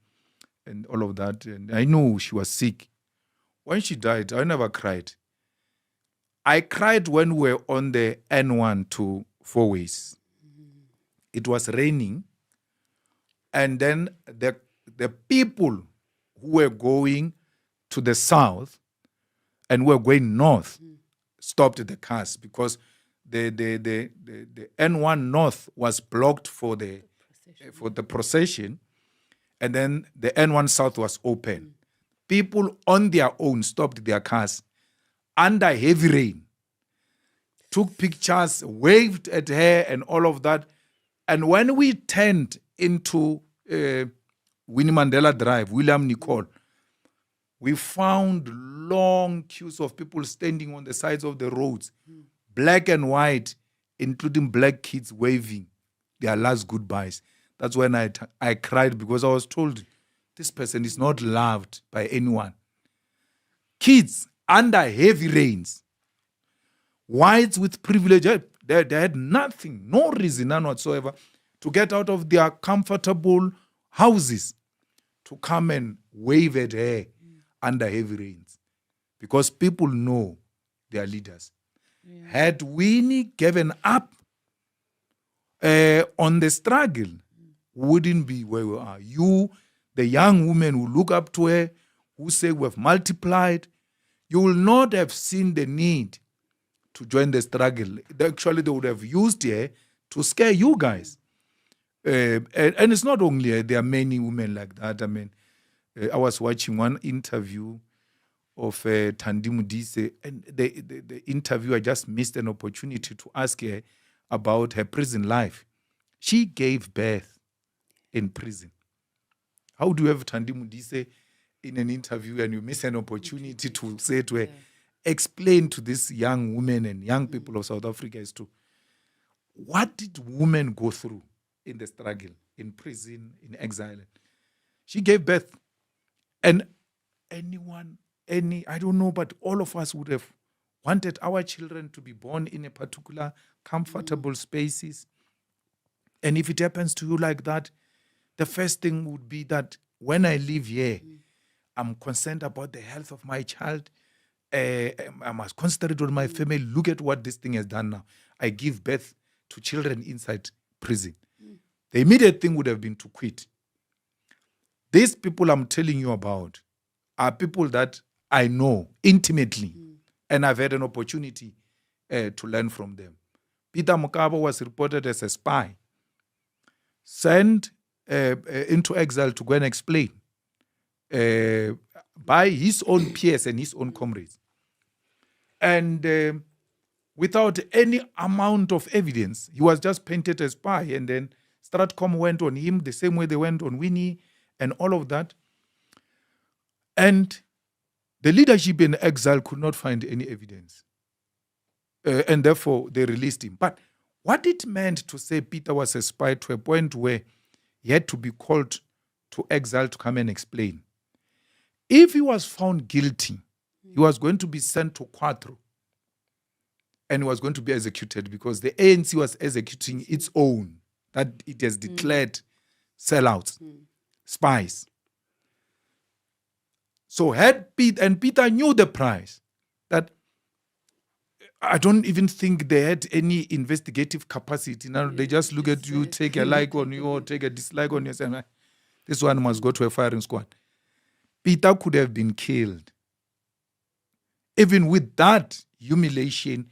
and all of that. And I knew she was sick. When she died, I never cried. I cried when we were on the N1 to Four Ways. It was raining. And then the people who were going to the south and were going north stopped the cars because the N1 north was blocked for the procession, and then the N1 south was open. People on their own stopped their cars under heavy rain, took pictures, waved at her and all of that. And when we turned into Winnie Mandela Drive, William Nicol, we found long queues of people standing on the sides of the roads, black and white, including black kids waving their last goodbyes. That's when I cried, because I was told this person is not loved by anyone. Kids under heavy rains, whites with privilege, they had nothing, no reason, none whatsoever, to get out of their comfortable houses to come and wave at her under heavy rains, because people know their leaders. Yeah. Had Winnie given up on the struggle, wouldn't be where we are. You, the young women who look up to her, who say we have multiplied, you will not have seen the need to join the struggle. Actually, they would have used her to scare you guys. And it's not only her, there are many women like that. I mean, I was watching one interview of Thandi Modise, and the interviewer just missed an opportunity to ask her about her prison life. She gave birth in prison. How do you have Thandi Modise in an interview and you miss an opportunity to say to her, explain to this young women and young people of South Africa as to what did women go through in the struggle, in prison, in exile? She gave birth. And I don't know, but all of us would have wanted our children to be born in a particular comfortable spaces. And if it happens to you like that, the first thing would be that when I live here, I'm concerned about the health of my child. I must concentrate on my family. Look at what this thing has done now. I give birth to children inside prison. The immediate thing would have been to quit. These people I'm telling you about are people that I know intimately, and I've had an opportunity to learn from them. Peter Mokaba was reported as a spy, sent into exile to go and explain by his own peers and his own comrades. And without any amount of evidence, he was just painted as spy, and then Stratcom went on him the same way they went on Winnie and all of that. And the leadership in exile could not find any evidence. And therefore, they released him. But what it meant to say Peter was a spy to a point where he had to be called to exile to come and explain. If he was found guilty, he was going to be sent to Quattro and he was going to be executed, because the ANC was executing its own, that it has declared sellouts, spies. So Peter knew the price, that I don't even think they had any investigative capacity. Now they just look at you, take a like on you or take a dislike on you, and say, this one must go to a firing squad. Peter could have been killed. Even with that humiliation,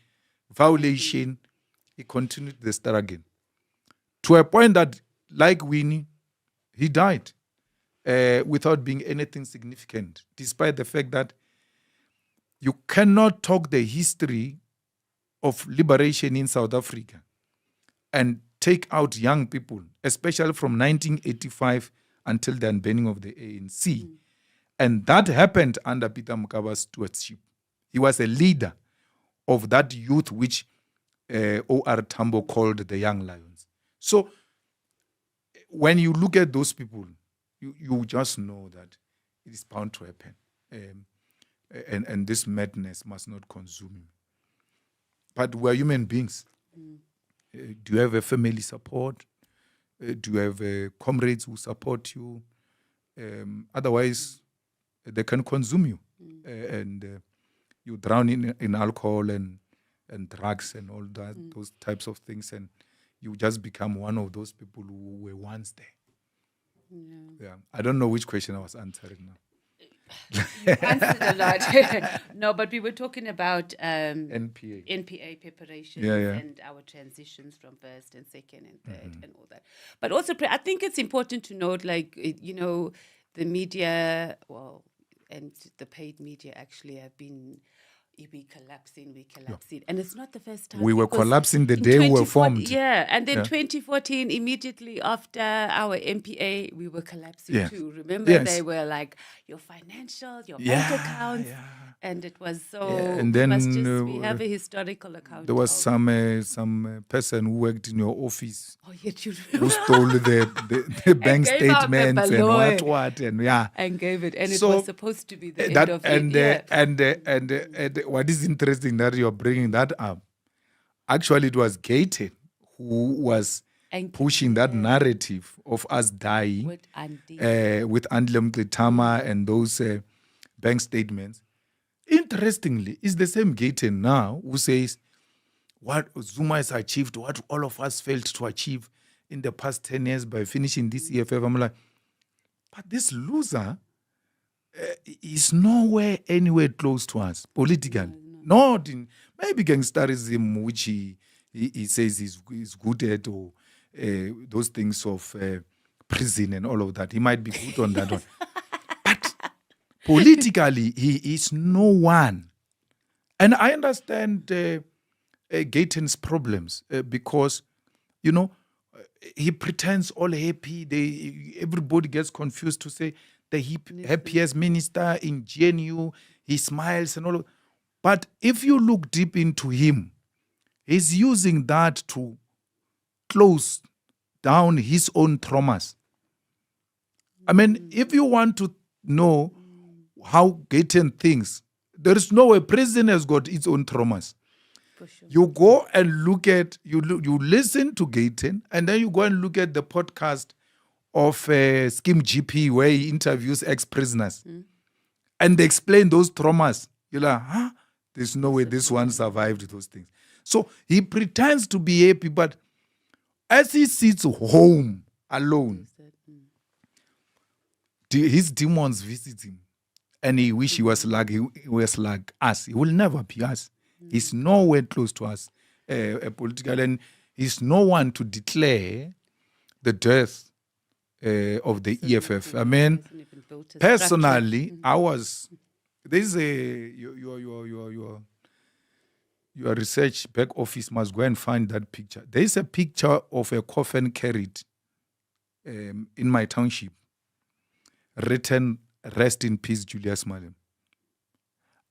violation, he continued the struggle. To a point that, like Winnie, he died without being anything significant, despite the fact that you cannot talk the history of liberation in South Africa and take out young people, especially from 1985 until the unbanning of the ANC. And that happened under Peter Mokaba's stewardship. He was a leader of that youth which O.R. Tambo called the Young Lions. So when you look at those people, you just know that it is bound to happen. And this madness must not consume you. But we're human beings. Do you have a family support? Do you have comrades who support you? Otherwise, they can consume you. And you drown in alcohol and drugs and all that, those types of things. And you just become one of those people who were once there. Yeah. I don't know which question I was answering now. You answered a lot. No, but we were talking about NPA preparations and our transitions from first and second and third and all that. But also, I think it's important to note, like, the media, and the paid media actually have been... we're collapsing. Yeah. And it's not the first time. We were collapsing the day we were formed. Yeah, and then 2014, immediately after our MPA, we were collapsing too. Remember, they were like, your financial, your bank accounts. And it was so. And we then must just, we have a historical account. there was of, some person who worked in your office Oh, yet you who stole the bank gave out the statements and balloon. what and yeah. and gave it, and So, it was supposed to be the that end of and it. and what is interesting that you're bringing that up. Actually, it was Gaten who was And pushing that narrative of us dying with Andy. with Andile Mqitama and those bank statements. Interestingly, it's the same Gaten now who says what Zuma has achieved, what all of us failed to achieve in the past 10 years by finishing this EFF. I'm like, but this loser is nowhere anywhere close to us politically. Not in maybe gangsterism, which he says is good at, or those things of prison and all of that. He might be good on that one. But politically, he is no one. And I understand Gaten's problems because, he pretends all happy. Everybody gets confused to say the happiest minister in GNU. He smiles and all. But if you look deep into him, he's using that to close down his own traumas. I mean, if you want to know how Gaten thinks, there is no way. Prison has got its own traumas. For sure. You go and look at, you listen to Gaten, and then you go and look at the podcast of Scheme GP where he interviews ex-prisoners. And they explain those traumas. You're like, huh? There's no way this one survived those things. So he pretends to be happy, but as he sits home alone, his demons visit him. And he wish he was like us. He will never be us. He's nowhere close to us politically, and he's no one to declare the death of the EFF. I mean, personally, there's your research back office must go and find that picture. There is a picture of a coffin carried in my township, written, "Rest in peace, Julius Malema."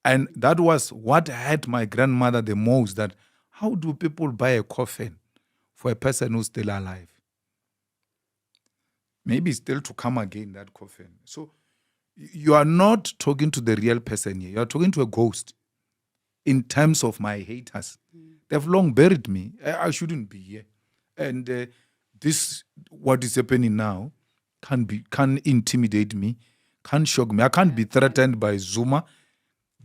And that was what hurt my grandmother the most, that how do people buy a coffin for a person who's still alive? Maybe still to come again, that coffin. So you are not talking to the real person here. You are talking to a ghost in terms of my haters. They've long buried me. I shouldn't be here. And this, what is happening now, can intimidate me, can shock me. I can't be threatened by Zuma.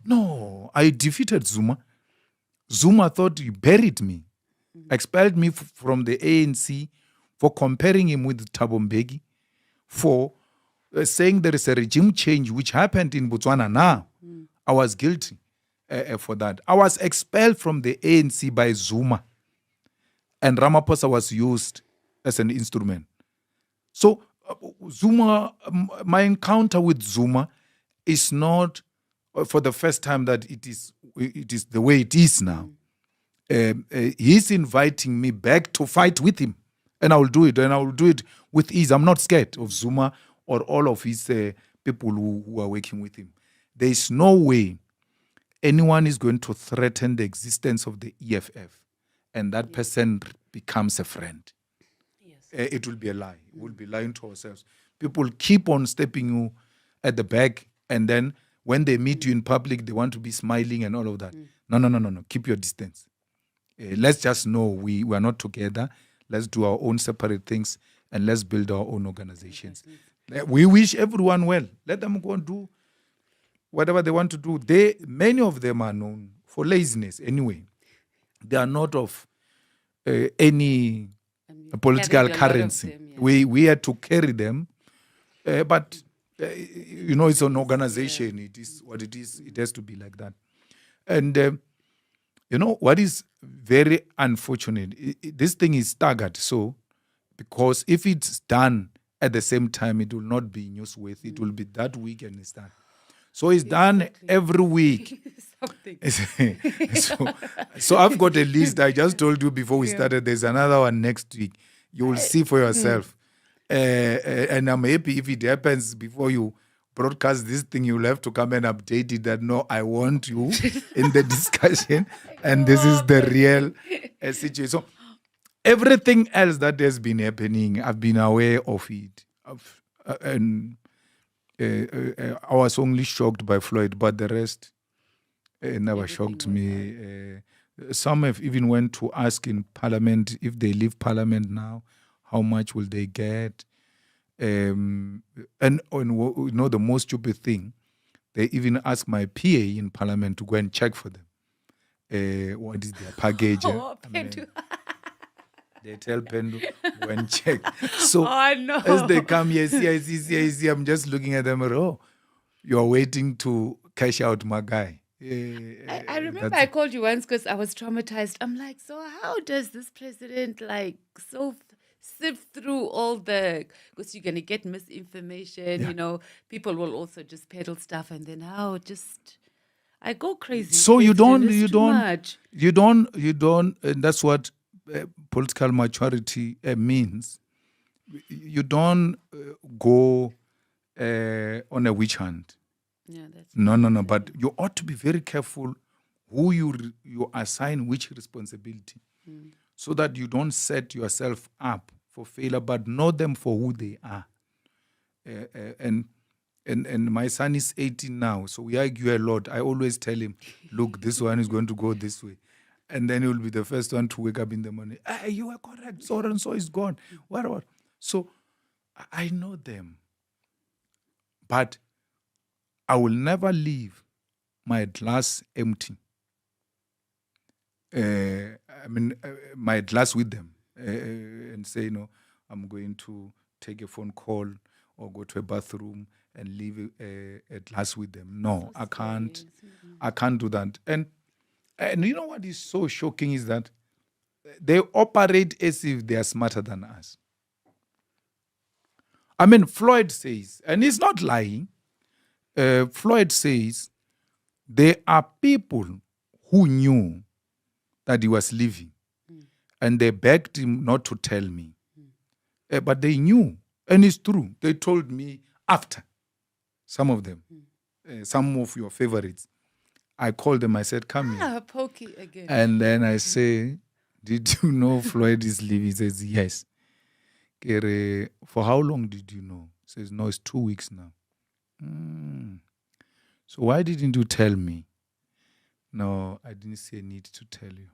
No, I defeated Zuma. Zuma thought he buried me, expelled me from the ANC for comparing him with Thabo Mbeki, for saying there is a regime change which happened in Botswana now. I was guilty for that. I was expelled from the ANC by Zuma, and Ramaphosa was used as an instrument. So Zuma, my encounter with Zuma is not for the first time that it is the way it is now. He's inviting me back to fight with him, and I will do it, and I will do it with ease. I'm not scared of Zuma or all of his people who are working with him. There is no way anyone is going to threaten the existence of the EFF, and that person becomes a friend. Yes. It will be a lie. We'll be lying to ourselves. People keep on stepping you at the back, and then when they meet you in public, they want to be smiling and all of that. No. Keep your distance. Let's just know we are not together. Let's do our own separate things, and let's build our own organizations. We wish everyone well. Let them go and do whatever they want to do. Many of them are known for laziness anyway. They are not of any political currency. Them, yeah. We had to carry them, but it's an organization. It is what it is. It has to be like that. And what is very unfortunate, this thing is staggered. So, because if it's done at the same time, it will not be newsworthy. It will be that week and it's done. So it's done every week. so I've got a list. I just told you before we started. There's another one next week. You will see for yourself. And I'm happy if it happens before you broadcast this thing, you'll have to come and update it that, no, I want you in the discussion. And this is the real situation. So everything else that has been happening, I've been aware of it. And I was only shocked by Floyd, but the rest never shocked me. Some have even went to ask in Parliament, if they leave Parliament now, how much will they get? And the most stupid thing, they even asked my PA in Parliament to go and check for them. What is their package? They tell Pendu, go and check. So as they come here, see, I'm just looking at them. Oh, you're waiting to cash out my guy. I remember I called you once because I was traumatized. I'm like, so how does this president sift through all the, because you're going to get misinformation, people will also just peddle stuff, and then I go crazy. So you don't, and that's what political maturity means. You don't go on a witch hunt. Yeah, that's no. But you ought to be very careful who you assign which responsibility, so that you don't set yourself up for failure, but know them for who they are. And my son is 18 now, so we argue a lot. I always tell him, look, this one is going to go this way. And then he will be the first one to wake up in the morning. Hey, you were correct. So and so is gone. What? So I know them. But I will never leave my glass empty. My glass with them. And say, I'm going to take a phone call or go to a bathroom and leave a glass with them. No, I can't. I can't do that. And you know what is so shocking is that they operate as if they are smarter than us. I mean, Floyd says, and he's not lying, Floyd says there are people who knew that he was leaving, and they begged him not to tell me. But they knew, and it's true. They told me after, some of them, some of your favorites. I called them, I said, come here. Pokey again. And then I say, did you know Floyd is leaving? He says, yes. For how long did you know? He says, no, it's 2 weeks now. So why didn't you tell me? No, I didn't see a need to tell you.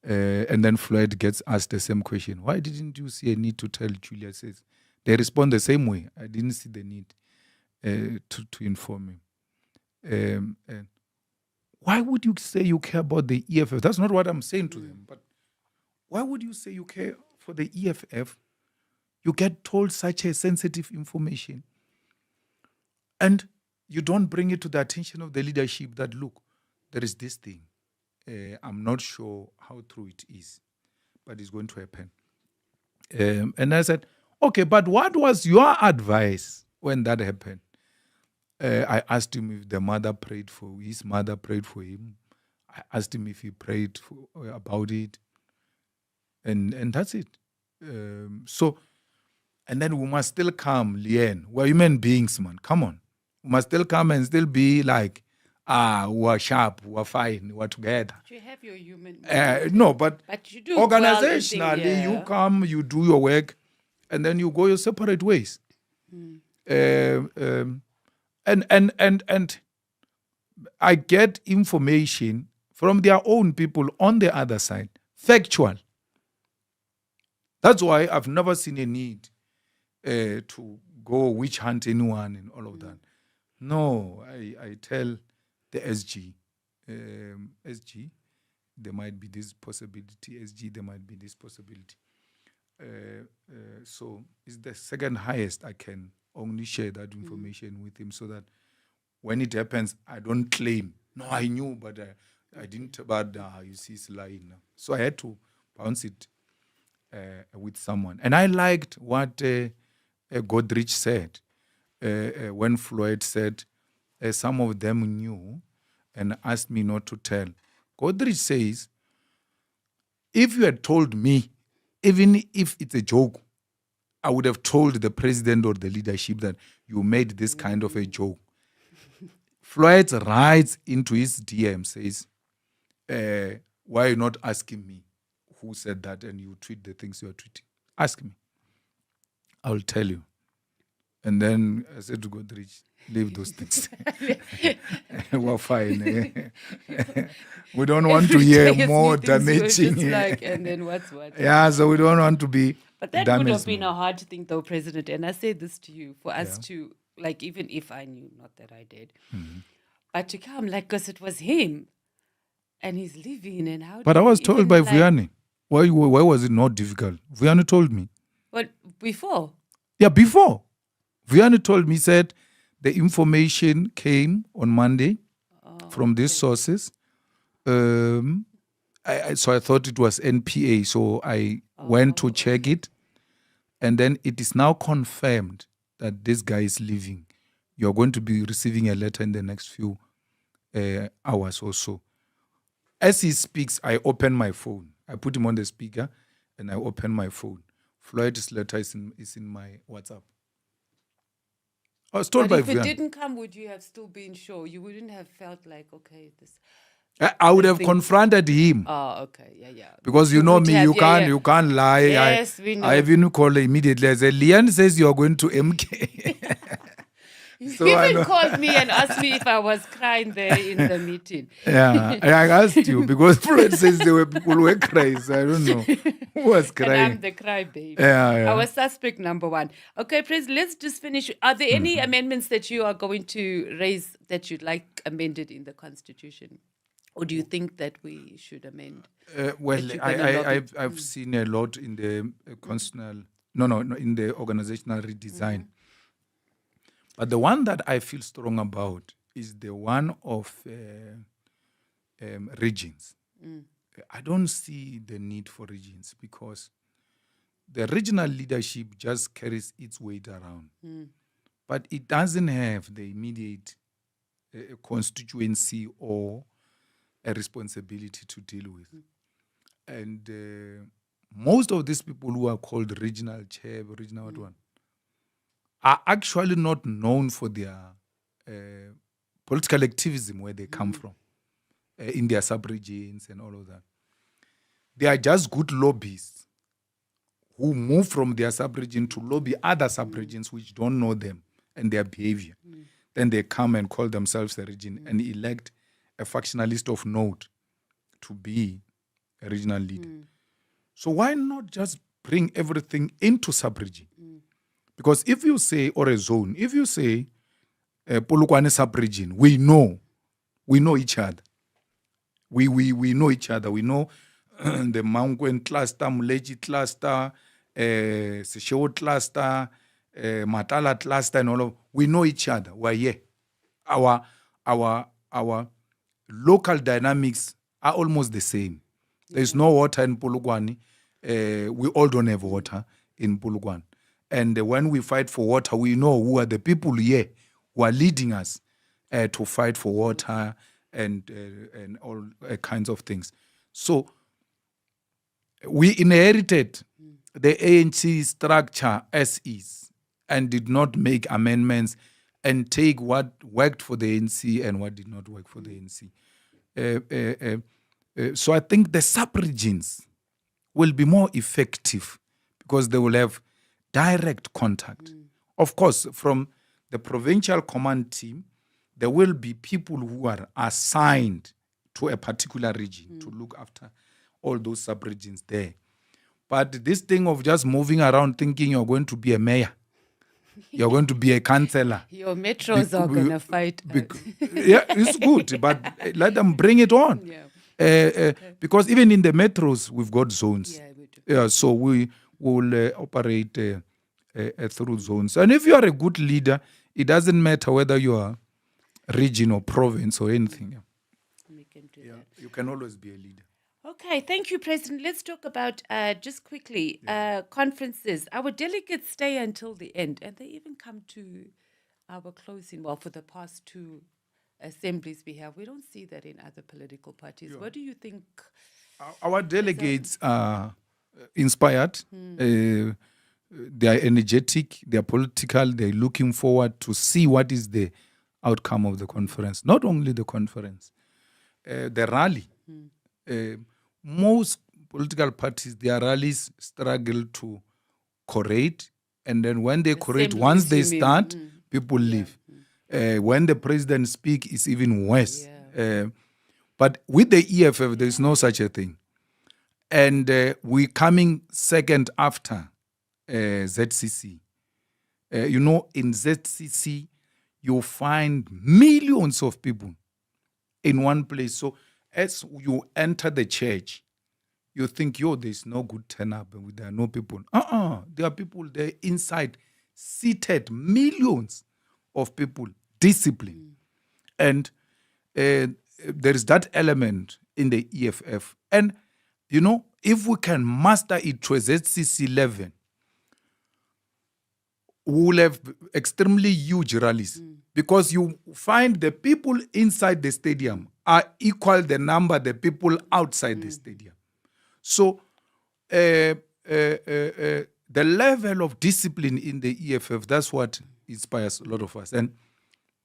And then Floyd gets asked the same question. Why didn't you see a need to tell Julius? Says, they respond the same way. I didn't see the need to inform him. And why would you say you care about the EFF? That's not what I'm saying to them. But why would you say you care for the EFF? You get told such a sensitive information, and you don't bring it to the attention of the leadership that, look, there is this thing. I'm not sure how true it is, but it's going to happen. And I said, okay, but what was your advice when that happened? I asked him if his mother prayed for him. I asked him if he prayed about it. And that's it. And then we must still come, Lien. We're human beings, man. Come on. We must still come and still be like, we're sharp, we're fine, we're together. But you have your human no, but you do organizationally, well, you come, you do your work, and then you go your separate ways. And I get information from their own people on the other side, factual. That's why I've never seen a need to go witch hunt anyone and all of that. No, I tell the SG, there might be this possibility. SG, there might be this possibility. So it's the second highest. I can only share that information with him so that when it happens, I don't claim, no, I knew, but I didn't, but you see, it's lying now. So I had to bounce it with someone. And I liked what Godrich said when Floyd said, some of them knew and asked me not to tell. Godrich says, if you had told me, even if it's a joke, I would have told the president or the leadership that you made this kind of a joke. Floyd writes into his DM, says, why are you not asking me who said that and you tweet the things you are tweeting? Ask me. I'll tell you. And then I said to Godrich, leave those things. We're fine. We don't want to hear more damaging. Like, and then what's what? Yeah, so we don't want to be. But that would have been a hard thing, though, President. And I say this to you, for us to, like, even if I knew, not that I did, but to come, like, because it was him and he's leaving. And how? But I was told by Vuyani. Why was it not difficult? Vuyani told me. But before? Yeah, before. Vuyani told me, said the information came on Monday from these sources. So I thought it was NPA. So I went to check it. And then it is now confirmed that this guy is leaving. You're going to be receiving a letter in the next few hours or so. As he speaks, I open my phone. I put him on the speaker and I open my phone. Floyd's letter is in my WhatsApp. I was told but by if Vuyani. it didn't come, would you have still been sure? You wouldn't have felt like, okay, this. I would have confronted him. Oh, okay, yeah. Because you know me, you can't lie. Yes, we know. I even call immediately. I said, Leanne says you are going to MK. So you even called me and asked me if I was crying there in the meeting. Yeah, I asked you because Floyd says there were people who were crying. So I don't know who was crying. And I'm the cry baby. Yeah. I was suspect number one. Okay, President, let's just finish. Are there any amendments that you are going to raise that you'd like amended in the Constitution? Or do you think that we should amend? I've seen a lot in the constitutional, in the organizational redesign. But the one that I feel strong about is the one of regions. I don't see the need for regions because the regional leadership just carries its weight around. But it doesn't have the immediate constituency or a responsibility to deal with. And most of these people who are called regional chair, regional one, are actually not known for their political activism where they come from, in their sub-regions and all of that. They are just good lobbyists who move from their sub-region to lobby other sub-regions which don't know them and their behavior. Then they come and call themselves a region and elect a factionalist of note to be a regional leader. So why not just bring everything into sub-region? Because if you say, or a zone, if you say Polokwane sub-region, we know each other. We know each other. We know the Mangwen cluster, Muleji cluster, Sesheo cluster, Matala cluster, and all of. We know each other. We're here. Our local dynamics are almost the same. There's no water in Polokwane. We all don't have water in Polokwane. And when we fight for water, we know who are the people here who are leading us to fight for water and all kinds of things. So we inherited the ANC structure as is and did not make amendments and take what worked for the ANC and what did not work for the ANC. So I think the sub-regions will be more effective because they will have direct contact. Of course, from the provincial command team, there will be people who are assigned to a particular region to look after all those sub-regions there. But this thing of just moving around thinking you're going to be a mayor, you're going to be a councillor. Your metros are going to fight. Yeah, it's good, but let them bring it on. Because even in the metros, we've got zones. Yeah, we do. So we will operate through zones. And if you are a good leader, it doesn't matter whether you are region or province or anything. We can do that. You can always be a leader. Okay, thank you, President. Let's talk about, just quickly, conferences. Our delegates stay until the end, and they even come to our closing. Well, for the past two assemblies we have, we don't see that in other political parties. What do you think? Our delegates are inspired. they are energetic, they are political, they're looking forward to see what is the outcome of the conference. Not only the conference, the rally. Most political parties, their rallies struggle to correct, and then when they correct, once they start, people leave. When the president speaks, it's even worse. But with the EFF, there is no such a thing. And we're coming second after ZCC. In ZCC, you find millions of people in one place. So as you enter the church, you think, there's no good turn up, and there are no people. There are people there inside, seated, millions of people, discipline. And there is that element in the EFF. And, if we can master it to a ZCC level, we will have extremely huge rallies. Because you find the people inside the stadium are equal the number the people outside the stadium. So the level of discipline in the EFF, that's what inspires a lot of us. And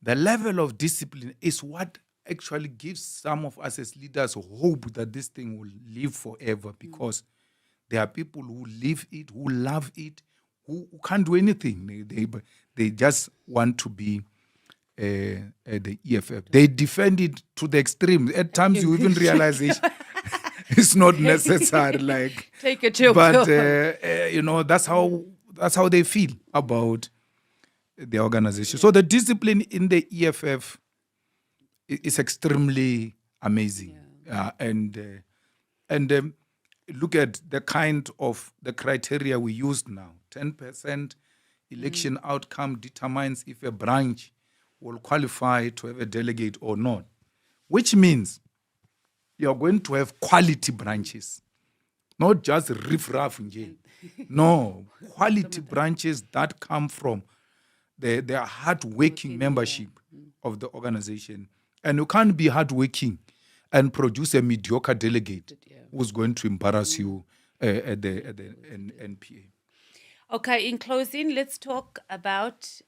the level of discipline is what actually gives some of us as leaders hope that this thing will live forever, because there are people who live it, who love it, who can't do anything. They just want to be the EFF. They defend it to the extreme. At times you even realize it's not necessary. Like, take a chill but pill. that's how they feel about the organization. So the discipline in the EFF is extremely amazing. And look at the kind of the criteria we use now. 10% election outcome determines if a branch will qualify to have a delegate or not, which means you're going to have quality branches, not just riff-raff. No, quality branches that come from the hard-working membership of the organization. And you can't be hard-working and produce a mediocre delegate who's going to embarrass you at the NPA. Okay, in closing, let's talk about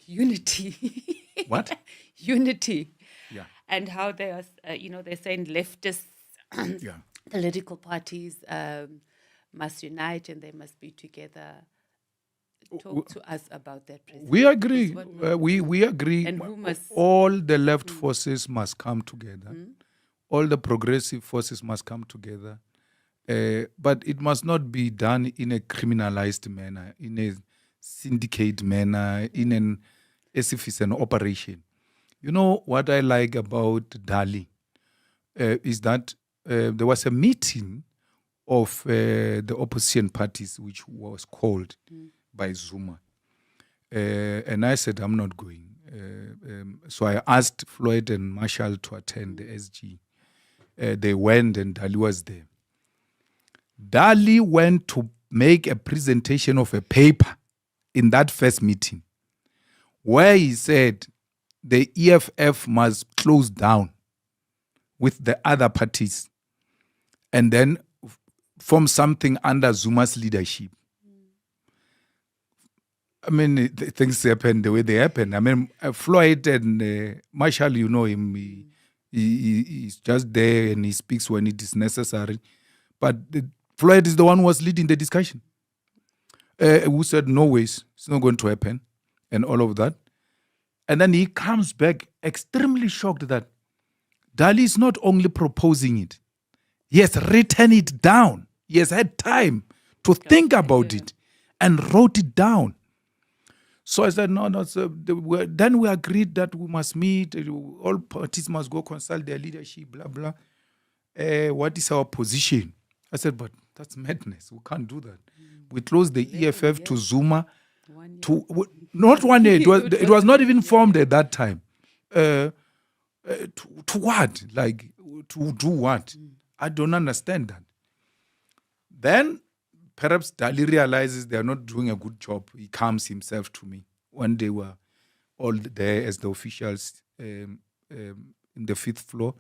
unity. What? Unity. Yeah. And how they are, they're saying leftists, political parties must unite and they must be together. Talk to us about that, President. We agree. We agree. And who must? All the left forces must come together. All the progressive forces must come together. But it must not be done in a criminalized manner, in a syndicate manner, as if it's an operation. You know what I like about Dali is that there was a meeting of the opposition parties which was called by Zuma. And I said, I'm not going. So I asked Floyd and Marshall to attend the SG. They went and Dali was there. Dali went to make a presentation of a paper in that first meeting where he said the EFF must close down with the other parties and then form something under Zuma's leadership. I mean, things happen the way they happen. I mean, Floyd and Marshall, you know him, he's just there and he speaks when it is necessary. But Floyd is the one who was leading the discussion. Who said, no ways, it's not going to happen, and all of that. And then he comes back extremely shocked that Dali is not only proposing it, he has written it down. He has had time to think about it and wrote it down. So I said, no. So then we agreed that we must meet, all parties must go consult their leadership, blah, blah. What is our position? I said, but that's madness. We can't do that. We closed the EFF to Zuma. Not 1 year. It was not even formed at that time. To what? Like, to do what? I don't understand that. Then perhaps Dali realizes they are not doing a good job. He comes himself to me when they were all there as the officials in the 5th floor.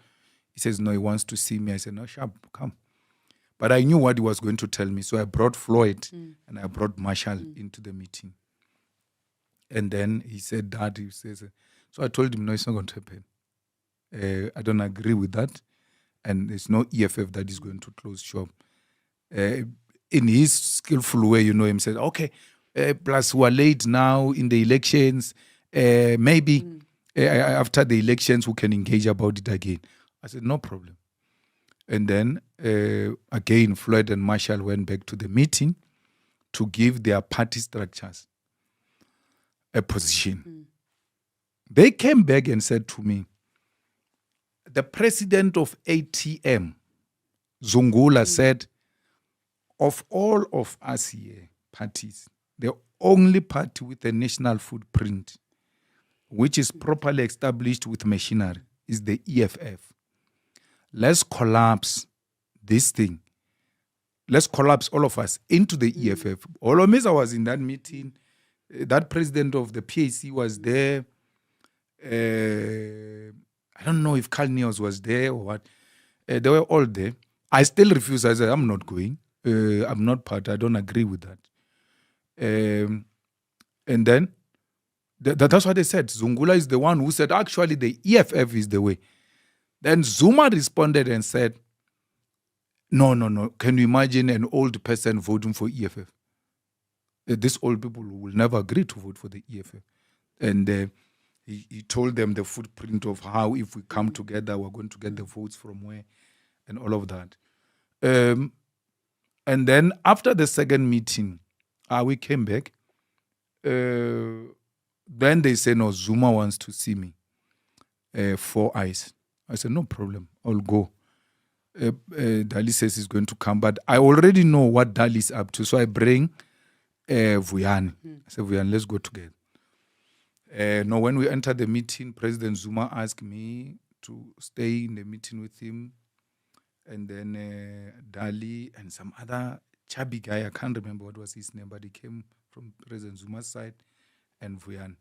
He says, no, he wants to see me. I said, no, sharp, come. But I knew what he was going to tell me. So I brought Floyd and I brought Marshall into the meeting. And then he said that. He says, so I told him, no, it's not going to happen. I don't agree with that. And there's no EFF that is going to close shop. In his skillful way, him said, okay, plus we're late now in the elections. Maybe after the elections, we can engage about it again. I said, no problem. And then, again, Floyd and Marshall went back to the meeting to give their party structures a position. They came back and said to me, the president of ATM, Zungula, said, of all of us here, parties, the only party with a national footprint, which is properly established with machinery, is the EFF. Let's collapse this thing. Let's collapse all of us into the EFF. Olomisa was in that meeting. That president of the PAC was there. I don't know if Carl Neos was there or what. They were all there. I still refuse. I said, I'm not going. I'm not part. I don't agree with that. And then, that's what they said. Zungula is the one who said, actually, the EFF is the way. Then Zuma responded and said, no. Can you imagine an old person voting for EFF? These old people will never agree to vote for the EFF. And he told them the footprint of how if we come together, we're going to get the votes from where and all of that. And then after the second meeting, we came back. Then they said, no, Zuma wants to see me. 4 eyes. I said, no problem. I'll go. Dali says he's going to come, but I already know what Dali is up to. So I bring Vuyani. I said, Vuyani, let's go together. Now, when we entered the meeting, President Zuma asked me to stay in the meeting with him. And then Dali and some other chubby guy, I can't remember what was his name, but he came from President Zuma's side, and Vuyani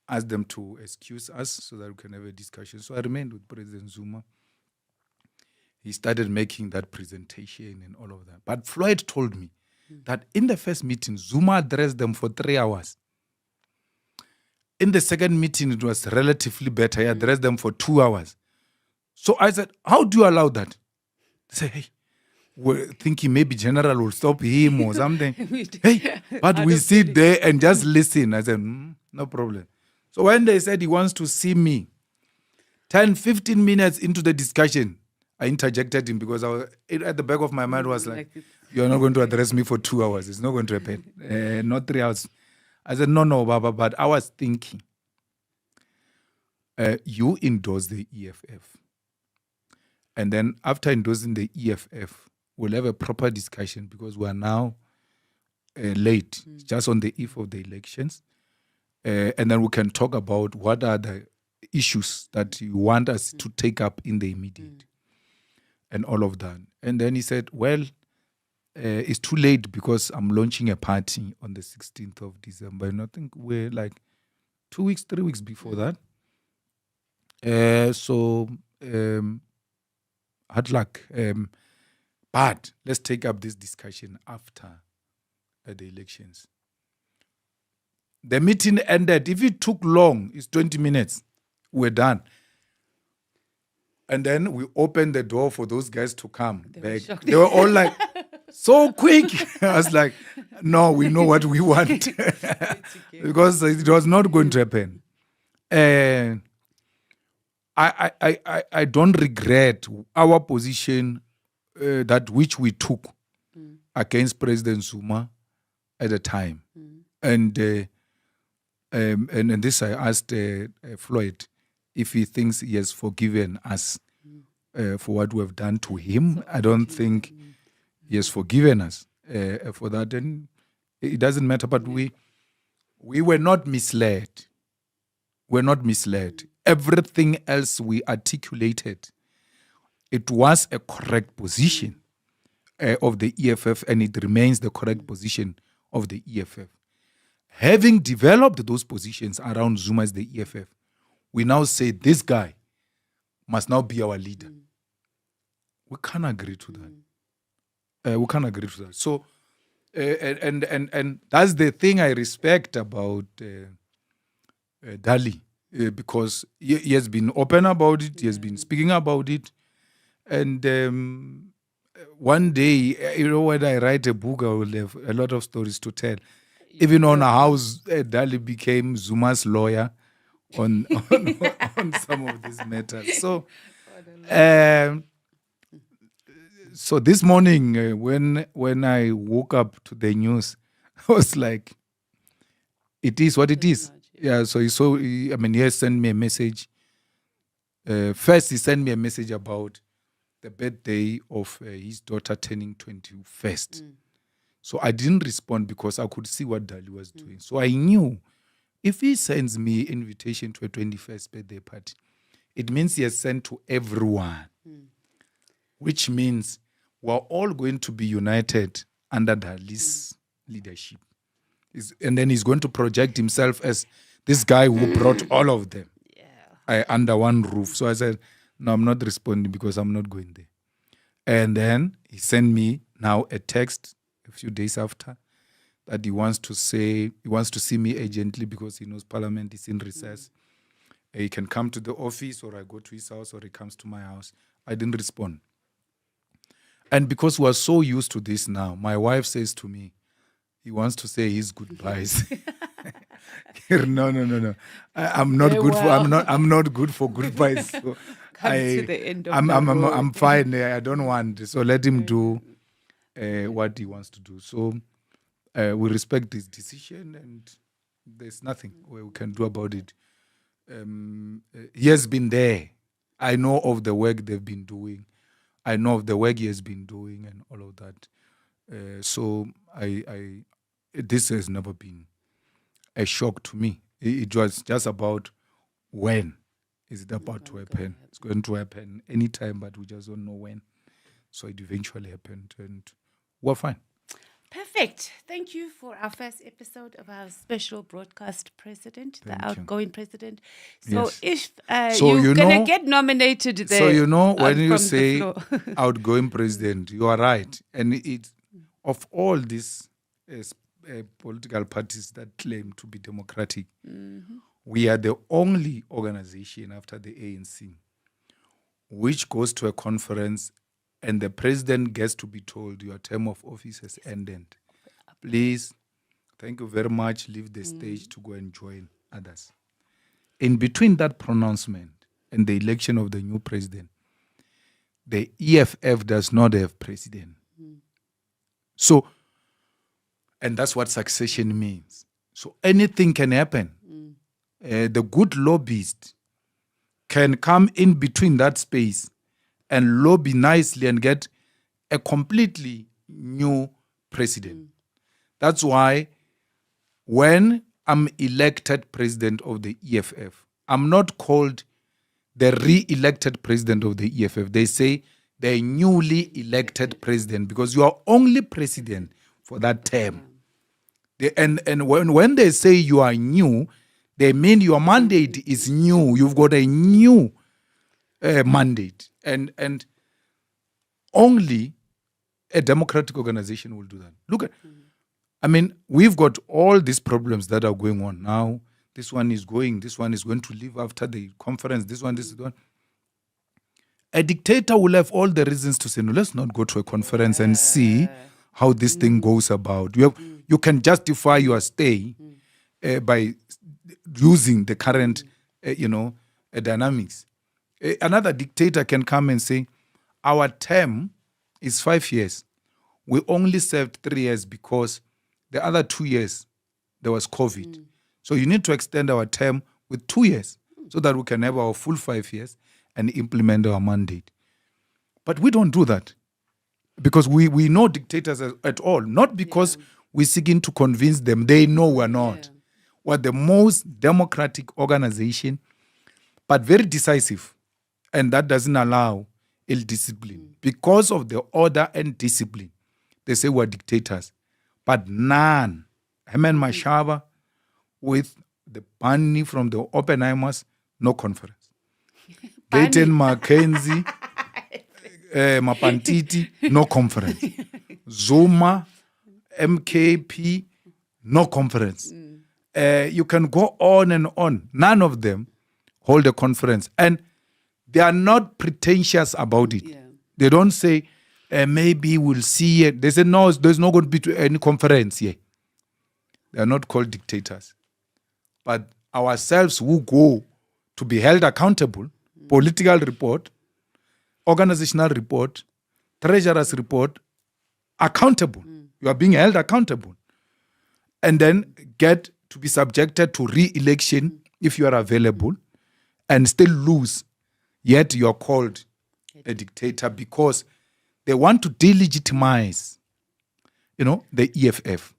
asked them to excuse us so that we can have a discussion. So I remained with President Zuma. He started making that presentation and all of that. But Floyd told me that in the first meeting, Zuma addressed them for 3 hours. In the second meeting, it was relatively better. He addressed them for 2 hours. So I said, how do you allow that? They say, hey, we're thinking maybe General will stop him or something. Hey, but we sit there and just listen. I said, no problem. So when they said he wants to see me, 10, 15 minutes into the discussion, I interjected him because I was, at the back of my mind was like you're not going to address me for 2 hours. It's not going to happen. Not 3 hours. I said, no, Baba, but I was thinking, you endorse the EFF. And then after endorsing the EFF, we'll have a proper discussion because we are now late, just on the eve of the elections. And then we can talk about what are the issues that you want us to take up in the immediate and all of that. And then he said, well, it's too late because I'm launching a party on the 16th of December. And I think we're like 2 weeks, 3 weeks before that. Hard luck. But let's take up this discussion after the elections. The meeting ended. If it took long, it's 20 minutes. We're done. And then we opened the door for those guys to come back. They were all like, so quick. I was like, no, we know what we want. Because it was not going to happen. And I don't regret our position that which we took against President Zuma at the time. And this I asked Floyd if he thinks he has forgiven us for what we have done to him. I don't think he has forgiven us for that. And it doesn't matter, but we were not misled. We're not misled. Everything else we articulated, it was a correct position of the EFF, and it remains the correct position of the EFF. Having developed those positions around Zuma as the EFF, we now say this guy must now be our leader. We can't agree to that. We can't agree to that. So, and that's the thing I respect about Dali, because he has been open about it. He has been speaking about it, and one day, when I write a book, I will have a lot of stories to tell, even on how Dali became Zuma's lawyer on on some of these matters. So. So this morning, when I woke up to the news, I was like, "It is what it is." Yeah. So he has sent me a message. First, he sent me a message about the birthday of his daughter turning 21st. So I didn't respond because I could see what Dali was doing. So I knew if he sends me invitation to a 21st birthday party, it means he has sent to everyone, which means we're all going to be united under Dali's leadership. And then he's going to project himself as this guy who brought all of them under one roof. So I said, no, I'm not responding because I'm not going there. And then he sent me now a text a few days after that he wants to see me urgently because he knows Parliament is in recess. He can come to the office, or I go to his house, or he comes to my house. I didn't respond. And because we are so used to this now, my wife says to me, he wants to say his goodbyes. No. I'm not good for. I'm not good for goodbyes. So to the end of I'm fine. I don't want. So let him do what he wants to do. So we respect his decision, and there's nothing we can do about it. He has been there. I know of the work they've been doing. I know of the work he has been doing and all of that. So this has never been a shock to me. It was just about when is it about to happen. It's going to happen anytime, but we just don't know when. So it eventually happened, and we're fine. Perfect. Thank you for our first episode of our special broadcast president, the outgoing president. So if you're going to get nominated there. So when you say outgoing president, you are right. And it of all these political parties that claim to be democratic, we are the only organization after the ANC which goes to a conference and the president gets to be told your term of office has ended. Please, thank you very much. Leave the stage to go and join others. In between that pronouncement and the election of the new president, the EFF does not have president. So, and that's what succession means. So anything can happen. The good lobbyist can come in between that space and lobby nicely and get a completely new president. That's why when I'm elected president of the EFF, I'm not called the re-elected president of the EFF. They say the newly elected president because you are only president for that term. And when they say you are new, they mean your mandate is new. You've got a new mandate. And only a democratic organization will do that. Look at, we've got all these problems that are going on now. This one is going to leave after the conference. This one. A dictator will have all the reasons to say, no, let's not go to a conference and see how this thing goes about. You can justify your stay by using the current, dynamics. Another dictator can come and say, our term is 5 years. We only served 3 years because the other 2 years there was COVID. So you need to extend our term with 2 years so that we can have our full 5 years and implement our mandate. But we don't do that because we know dictators at all, not because we're seeking to convince them. They know we're not. We're the most democratic organization, but very decisive. And that doesn't allow ill-discipline. Because of the order and discipline, they say we're dictators. But none, Herman Mashaba, with the Bunny from the Oppenheimers, no conference. Peyton Mackenzie, Mapantiti, no conference. Zuma, MKP, no conference. You can go on and on. None of them hold a conference. And they are not pretentious about it. Yeah. They don't say, maybe we'll see it. They say, no, there's not going to be any conference here. They are not called dictators. But ourselves who go to be held accountable, political report, organizational report, treasurer's report, accountable. You are being held accountable. And then get to be subjected to re-election if you are available and still lose. Yet you are called a dictator because they want to delegitimize, the EFF.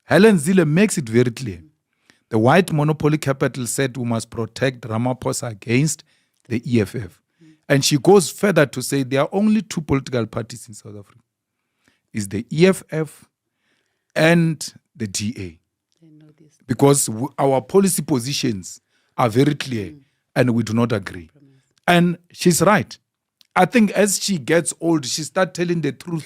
Helen Zille makes it very clear. The white monopoly capital said we must protect Ramaphosa against the EFF. And she goes further to say there are only two political parties in South Africa. It's the EFF and the DA. Because our policy positions are very clear and we do not agree. And she's right. I think as she gets old, she starts telling the truth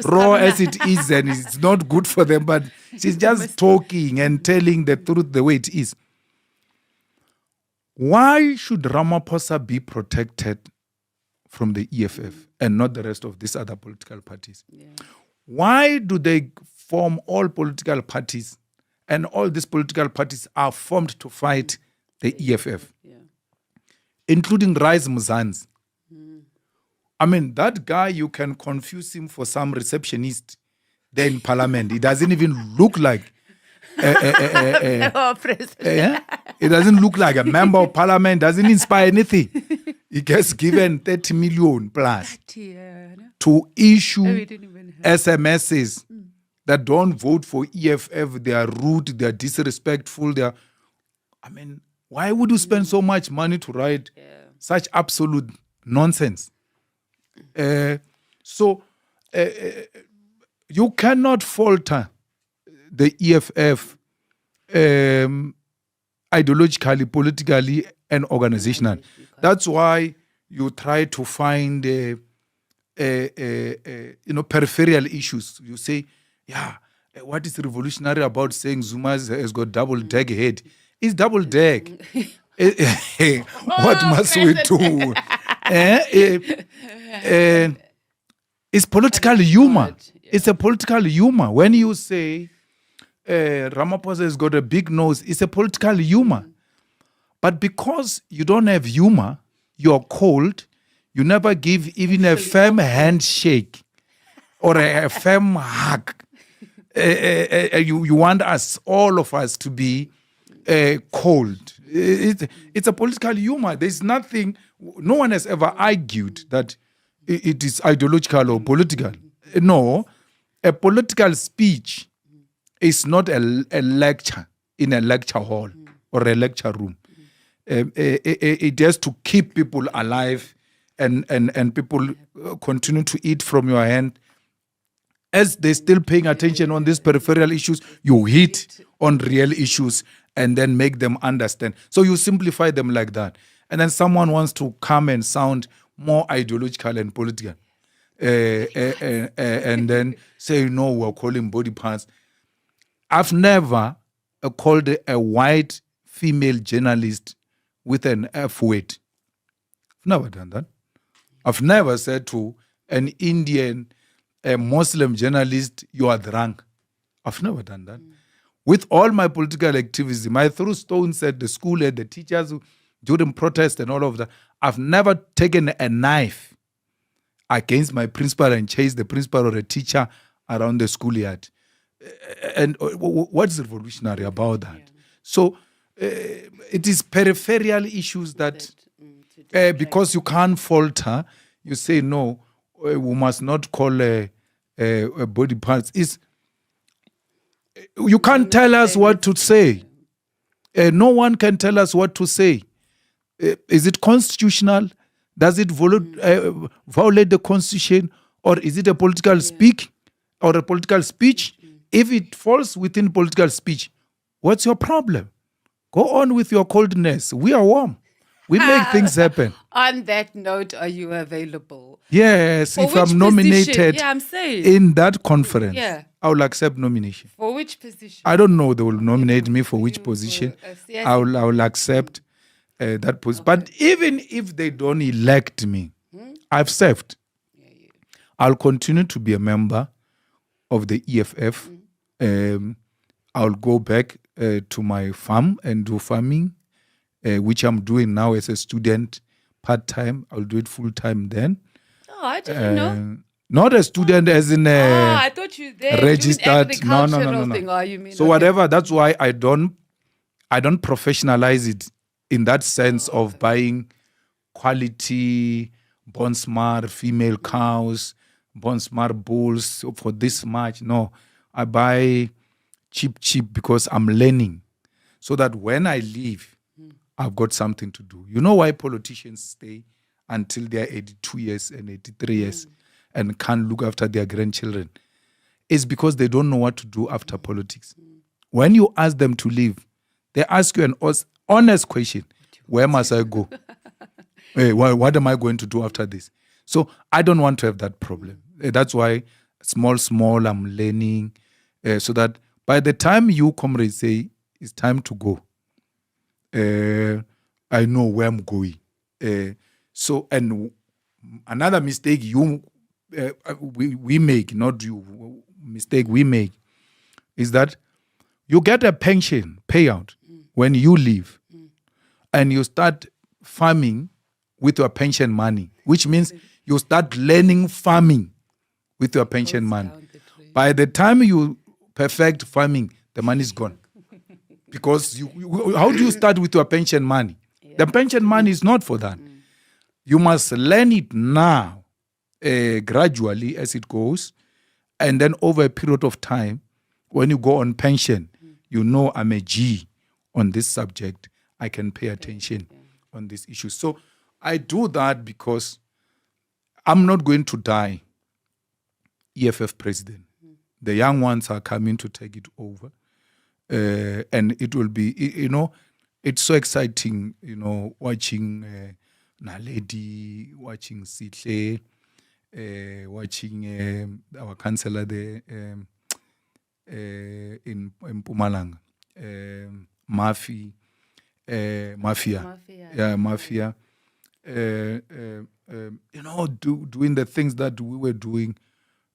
raw as it is, and it's not good for them, but she's just talking and telling the truth the way it is. Why should Ramaphosa be protected from the EFF and not the rest of these other political parties? Yeah. Why do they form all political parties, and all these political parties are formed to fight the EFF, including Rise Muzanzi? I mean, that guy, you can confuse him for some receptionist there in parliament. He doesn't even look like it doesn't look like a member of parliament, doesn't inspire anything. He gets given 30 million plus to issue SMSs that don't vote for EFF. They are rude, they are disrespectful. Why would you spend so much money to write such absolute nonsense? So you cannot falter the EFF ideologically, politically, and organizationally. That's why you try to find peripheral issues. You say, what is revolutionary about saying Zuma has got double-deck head? It's double-deck. What must we do? It's political humor. It's a political humor. When you say Ramaphosa has got a big nose, it's a political humor. But because you don't have humor, you're cold, you never give even a firm handshake or a firm hug. You want all of us to be cold. It's a political humor. There's nothing, no one has ever argued that it is ideological or political. No, a political speech is not a lecture in a lecture hall or a lecture room. It has to keep people alive and people continue to eat from your hand. As they're still paying attention on these peripheral issues, you hit on real issues and then make them understand. So you simplify them like that. And then someone wants to come and sound more ideological and political. And then say, we're calling body parts. I've never called a white female journalist with an F word. I've never done that. I've never said to an Indian, a Muslim journalist, you are drunk. I've never done that. With all my political activism, I threw stones at the school, at the teachers during protest and all of that. I've never taken a knife against my principal and chased the principal or a teacher around the schoolyard. And what's revolutionary about that? Yeah. So it is peripheral issues that because you can't falter, you say, no, we must not call a body parts. You can't tell us what to say. No one can tell us what to say. Is it constitutional? Does it violate the constitution? Or is it a political speak or a political speech? If it falls within political speech, what's your problem? Go on with your coldness. We are warm. We make things happen. On that note, are you available? Yes, For if which I'm nominated position? Yeah, I'm saying. in that conference, Yeah. I will accept nomination. For which position? I don't know. They will nominate me for which You position. for a CSE I will accept that position. But even if they don't elect me, I've served. I'll continue to be a member of the EFF. I'll go back to my farm and do farming, which I'm doing now as a student part-time. I'll do it full-time then. Oh, I didn't know. Not a student as in a I thought you there registered. doing No. agricultural thing. Oh, you mean So whatever. That's why I don't professionalize it in that sense of buying quality Bonsmar female cows, Bonsmar bulls for this much. No, I buy cheap because I'm learning, so that when I leave, I've got something to do. You know why politicians stay until they're 82 years and 83 years and can't look after their grandchildren? It's because they don't know what to do after politics. When you ask them to leave, they ask you an honest question. Where must I go? Hey, what am I going to do after this? So I don't want to have that problem. That's why small, I'm learning, so that by the time you, comrades, say it's time to go, I know where I'm going. So, and another mistake we make, not you, mistake we make, is that you get a pension payout when you leave, and you start farming with your pension money, which means you start learning farming with your pension money. By the time you perfect farming, the money is gone. Because how do you start with your pension money? The pension money is not for that. You must learn it now, gradually as it goes, and then over a period of time, when you go on pension, you know I'm a G on this subject. I can pay attention on this issue. So I do that because I'm not going to die EFF president. The young ones are coming to take it over. And it will be, it's so exciting, watching Naledi, watching Sihle, watching our councillor there in Mpumalanga, Mafia. Doing the things that we were doing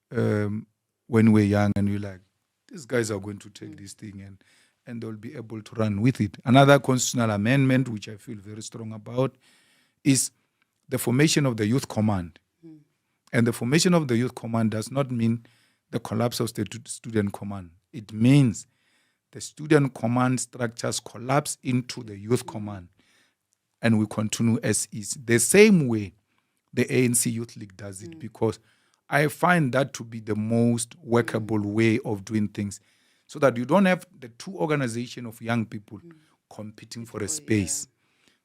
when we were young, and you're like, these guys are going to take this thing and they'll be able to run with it. Another constitutional amendment, which I feel very strong about, is the formation of the Youth Command. And the formation of the Youth Command does not mean the collapse of the Student Command. It means the Student Command structures collapse into the Youth Command, and we continue as is. The same way the ANC Youth League does it, because I find that to be the most workable way of doing things, so that you don't have the two organizations of young people competing for a space.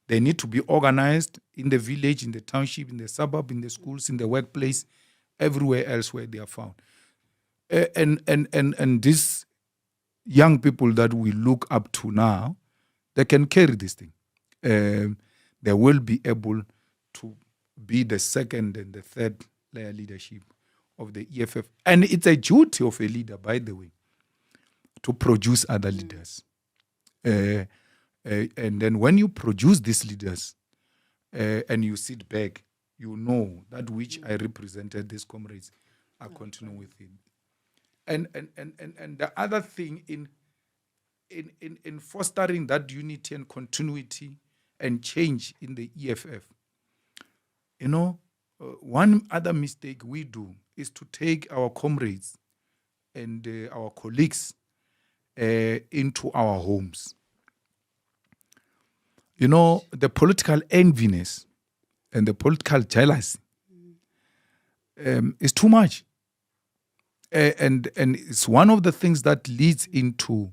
They need to be organized in the village, in the township, in the suburb, in the schools, in the workplace, everywhere else where they are found. And these young people that we look up to now, they can carry this thing. They will be able to be the second and the third layer leadership of the EFF. And it's a duty of a leader, by the way, to produce other leaders. And then when you produce these leaders and you sit back, you know that which I represented, these comrades, I continue with it. And the other thing in fostering that unity and continuity and change in the EFF, one other mistake we do is to take our comrades and our colleagues into our homes. The political enviness and the political jealousy is too much. And it's one of the things that leads into,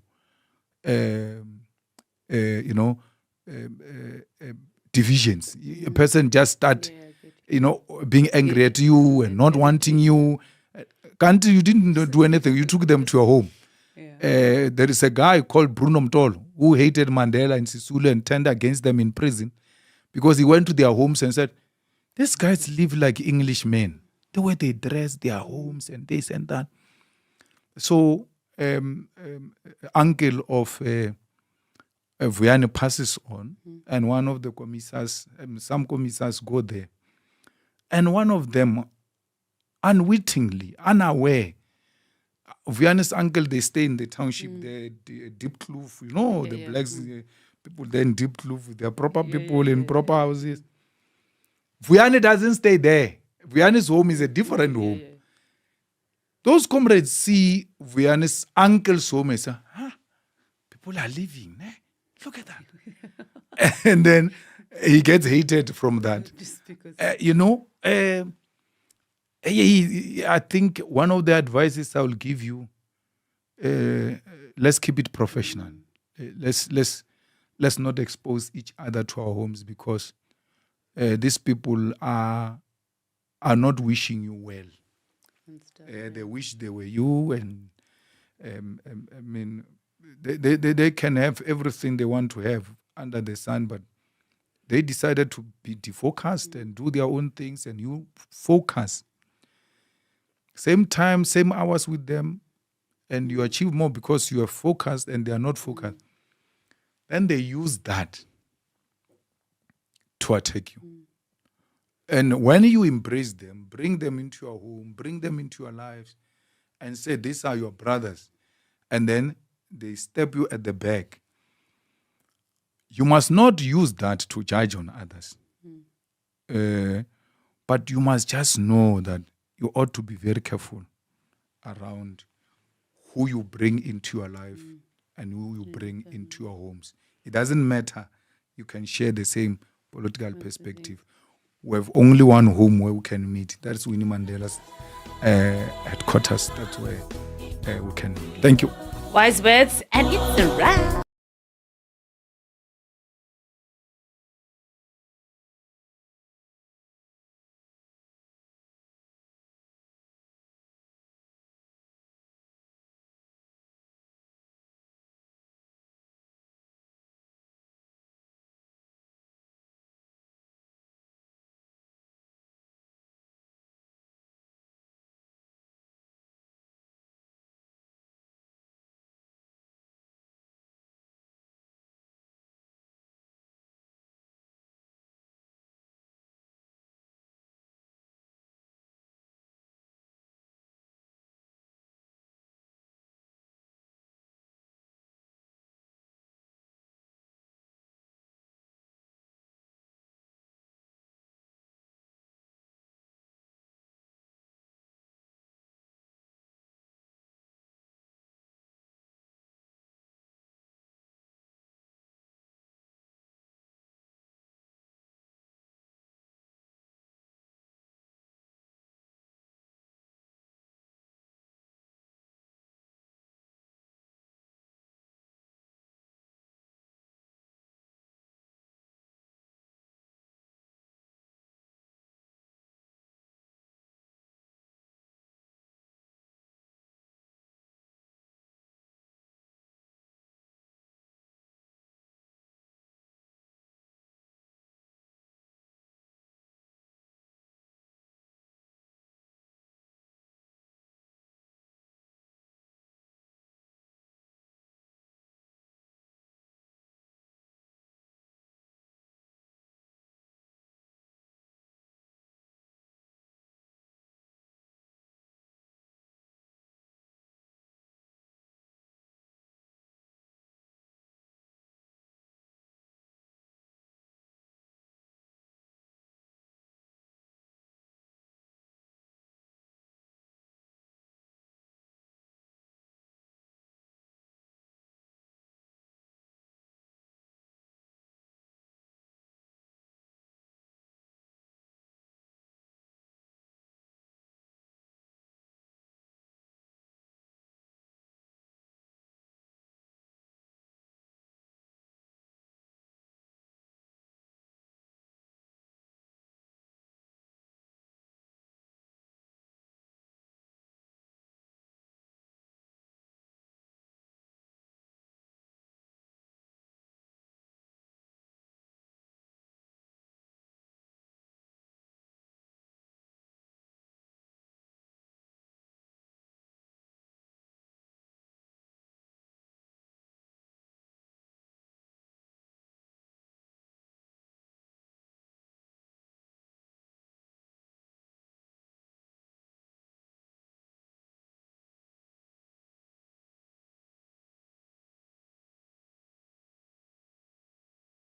divisions. A person just start, being angry at you and not wanting you. You didn't do anything. You took them to your home. There is a guy called Bruno Mtolo who hated Mandela and Sisulu and turned against them in prison because he went to their homes and said, these guys live like Englishmen. The way they dress, their homes and this and that. So, uncle of Vuyani passes on, and one of the commissars, some commissars go there. And one of them, unwittingly, unaware, Vuyani's uncle, they stay in the township, the Deep Kloof, the blacks, people there in Deep Kloof, they're proper people in proper houses. Vuyani doesn't stay there. Vuyani's home is a different home. Those comrades see Vuyani's uncle's home and say, people are living. Eh? Look at that. And then he gets hated from that. Just because. I think one of the advices I will give you, let's keep it professional. Let's not expose each other to our homes, because these people are not wishing you well. They wish they were you, and I mean, they can have everything they want to have under the sun, but they decided to be defocused and do their own things, and you focus. Same time, same hours with them, and you achieve more because you are focused and they are not focused. Then they use that to attack you. And when you embrace them, bring them into your home, bring them into your lives, and say, these are your brothers, and then they step you at the back, you must not use that to judge on others. But you must just know that you ought to be very careful around who you bring into your life and who you bring into your homes. It doesn't matter. You can share the same political perspective. We have only one home where we can meet. That's Winnie Mandela's headquarters. That's where we can meet. Thank you. Wise words, and it's a wrap.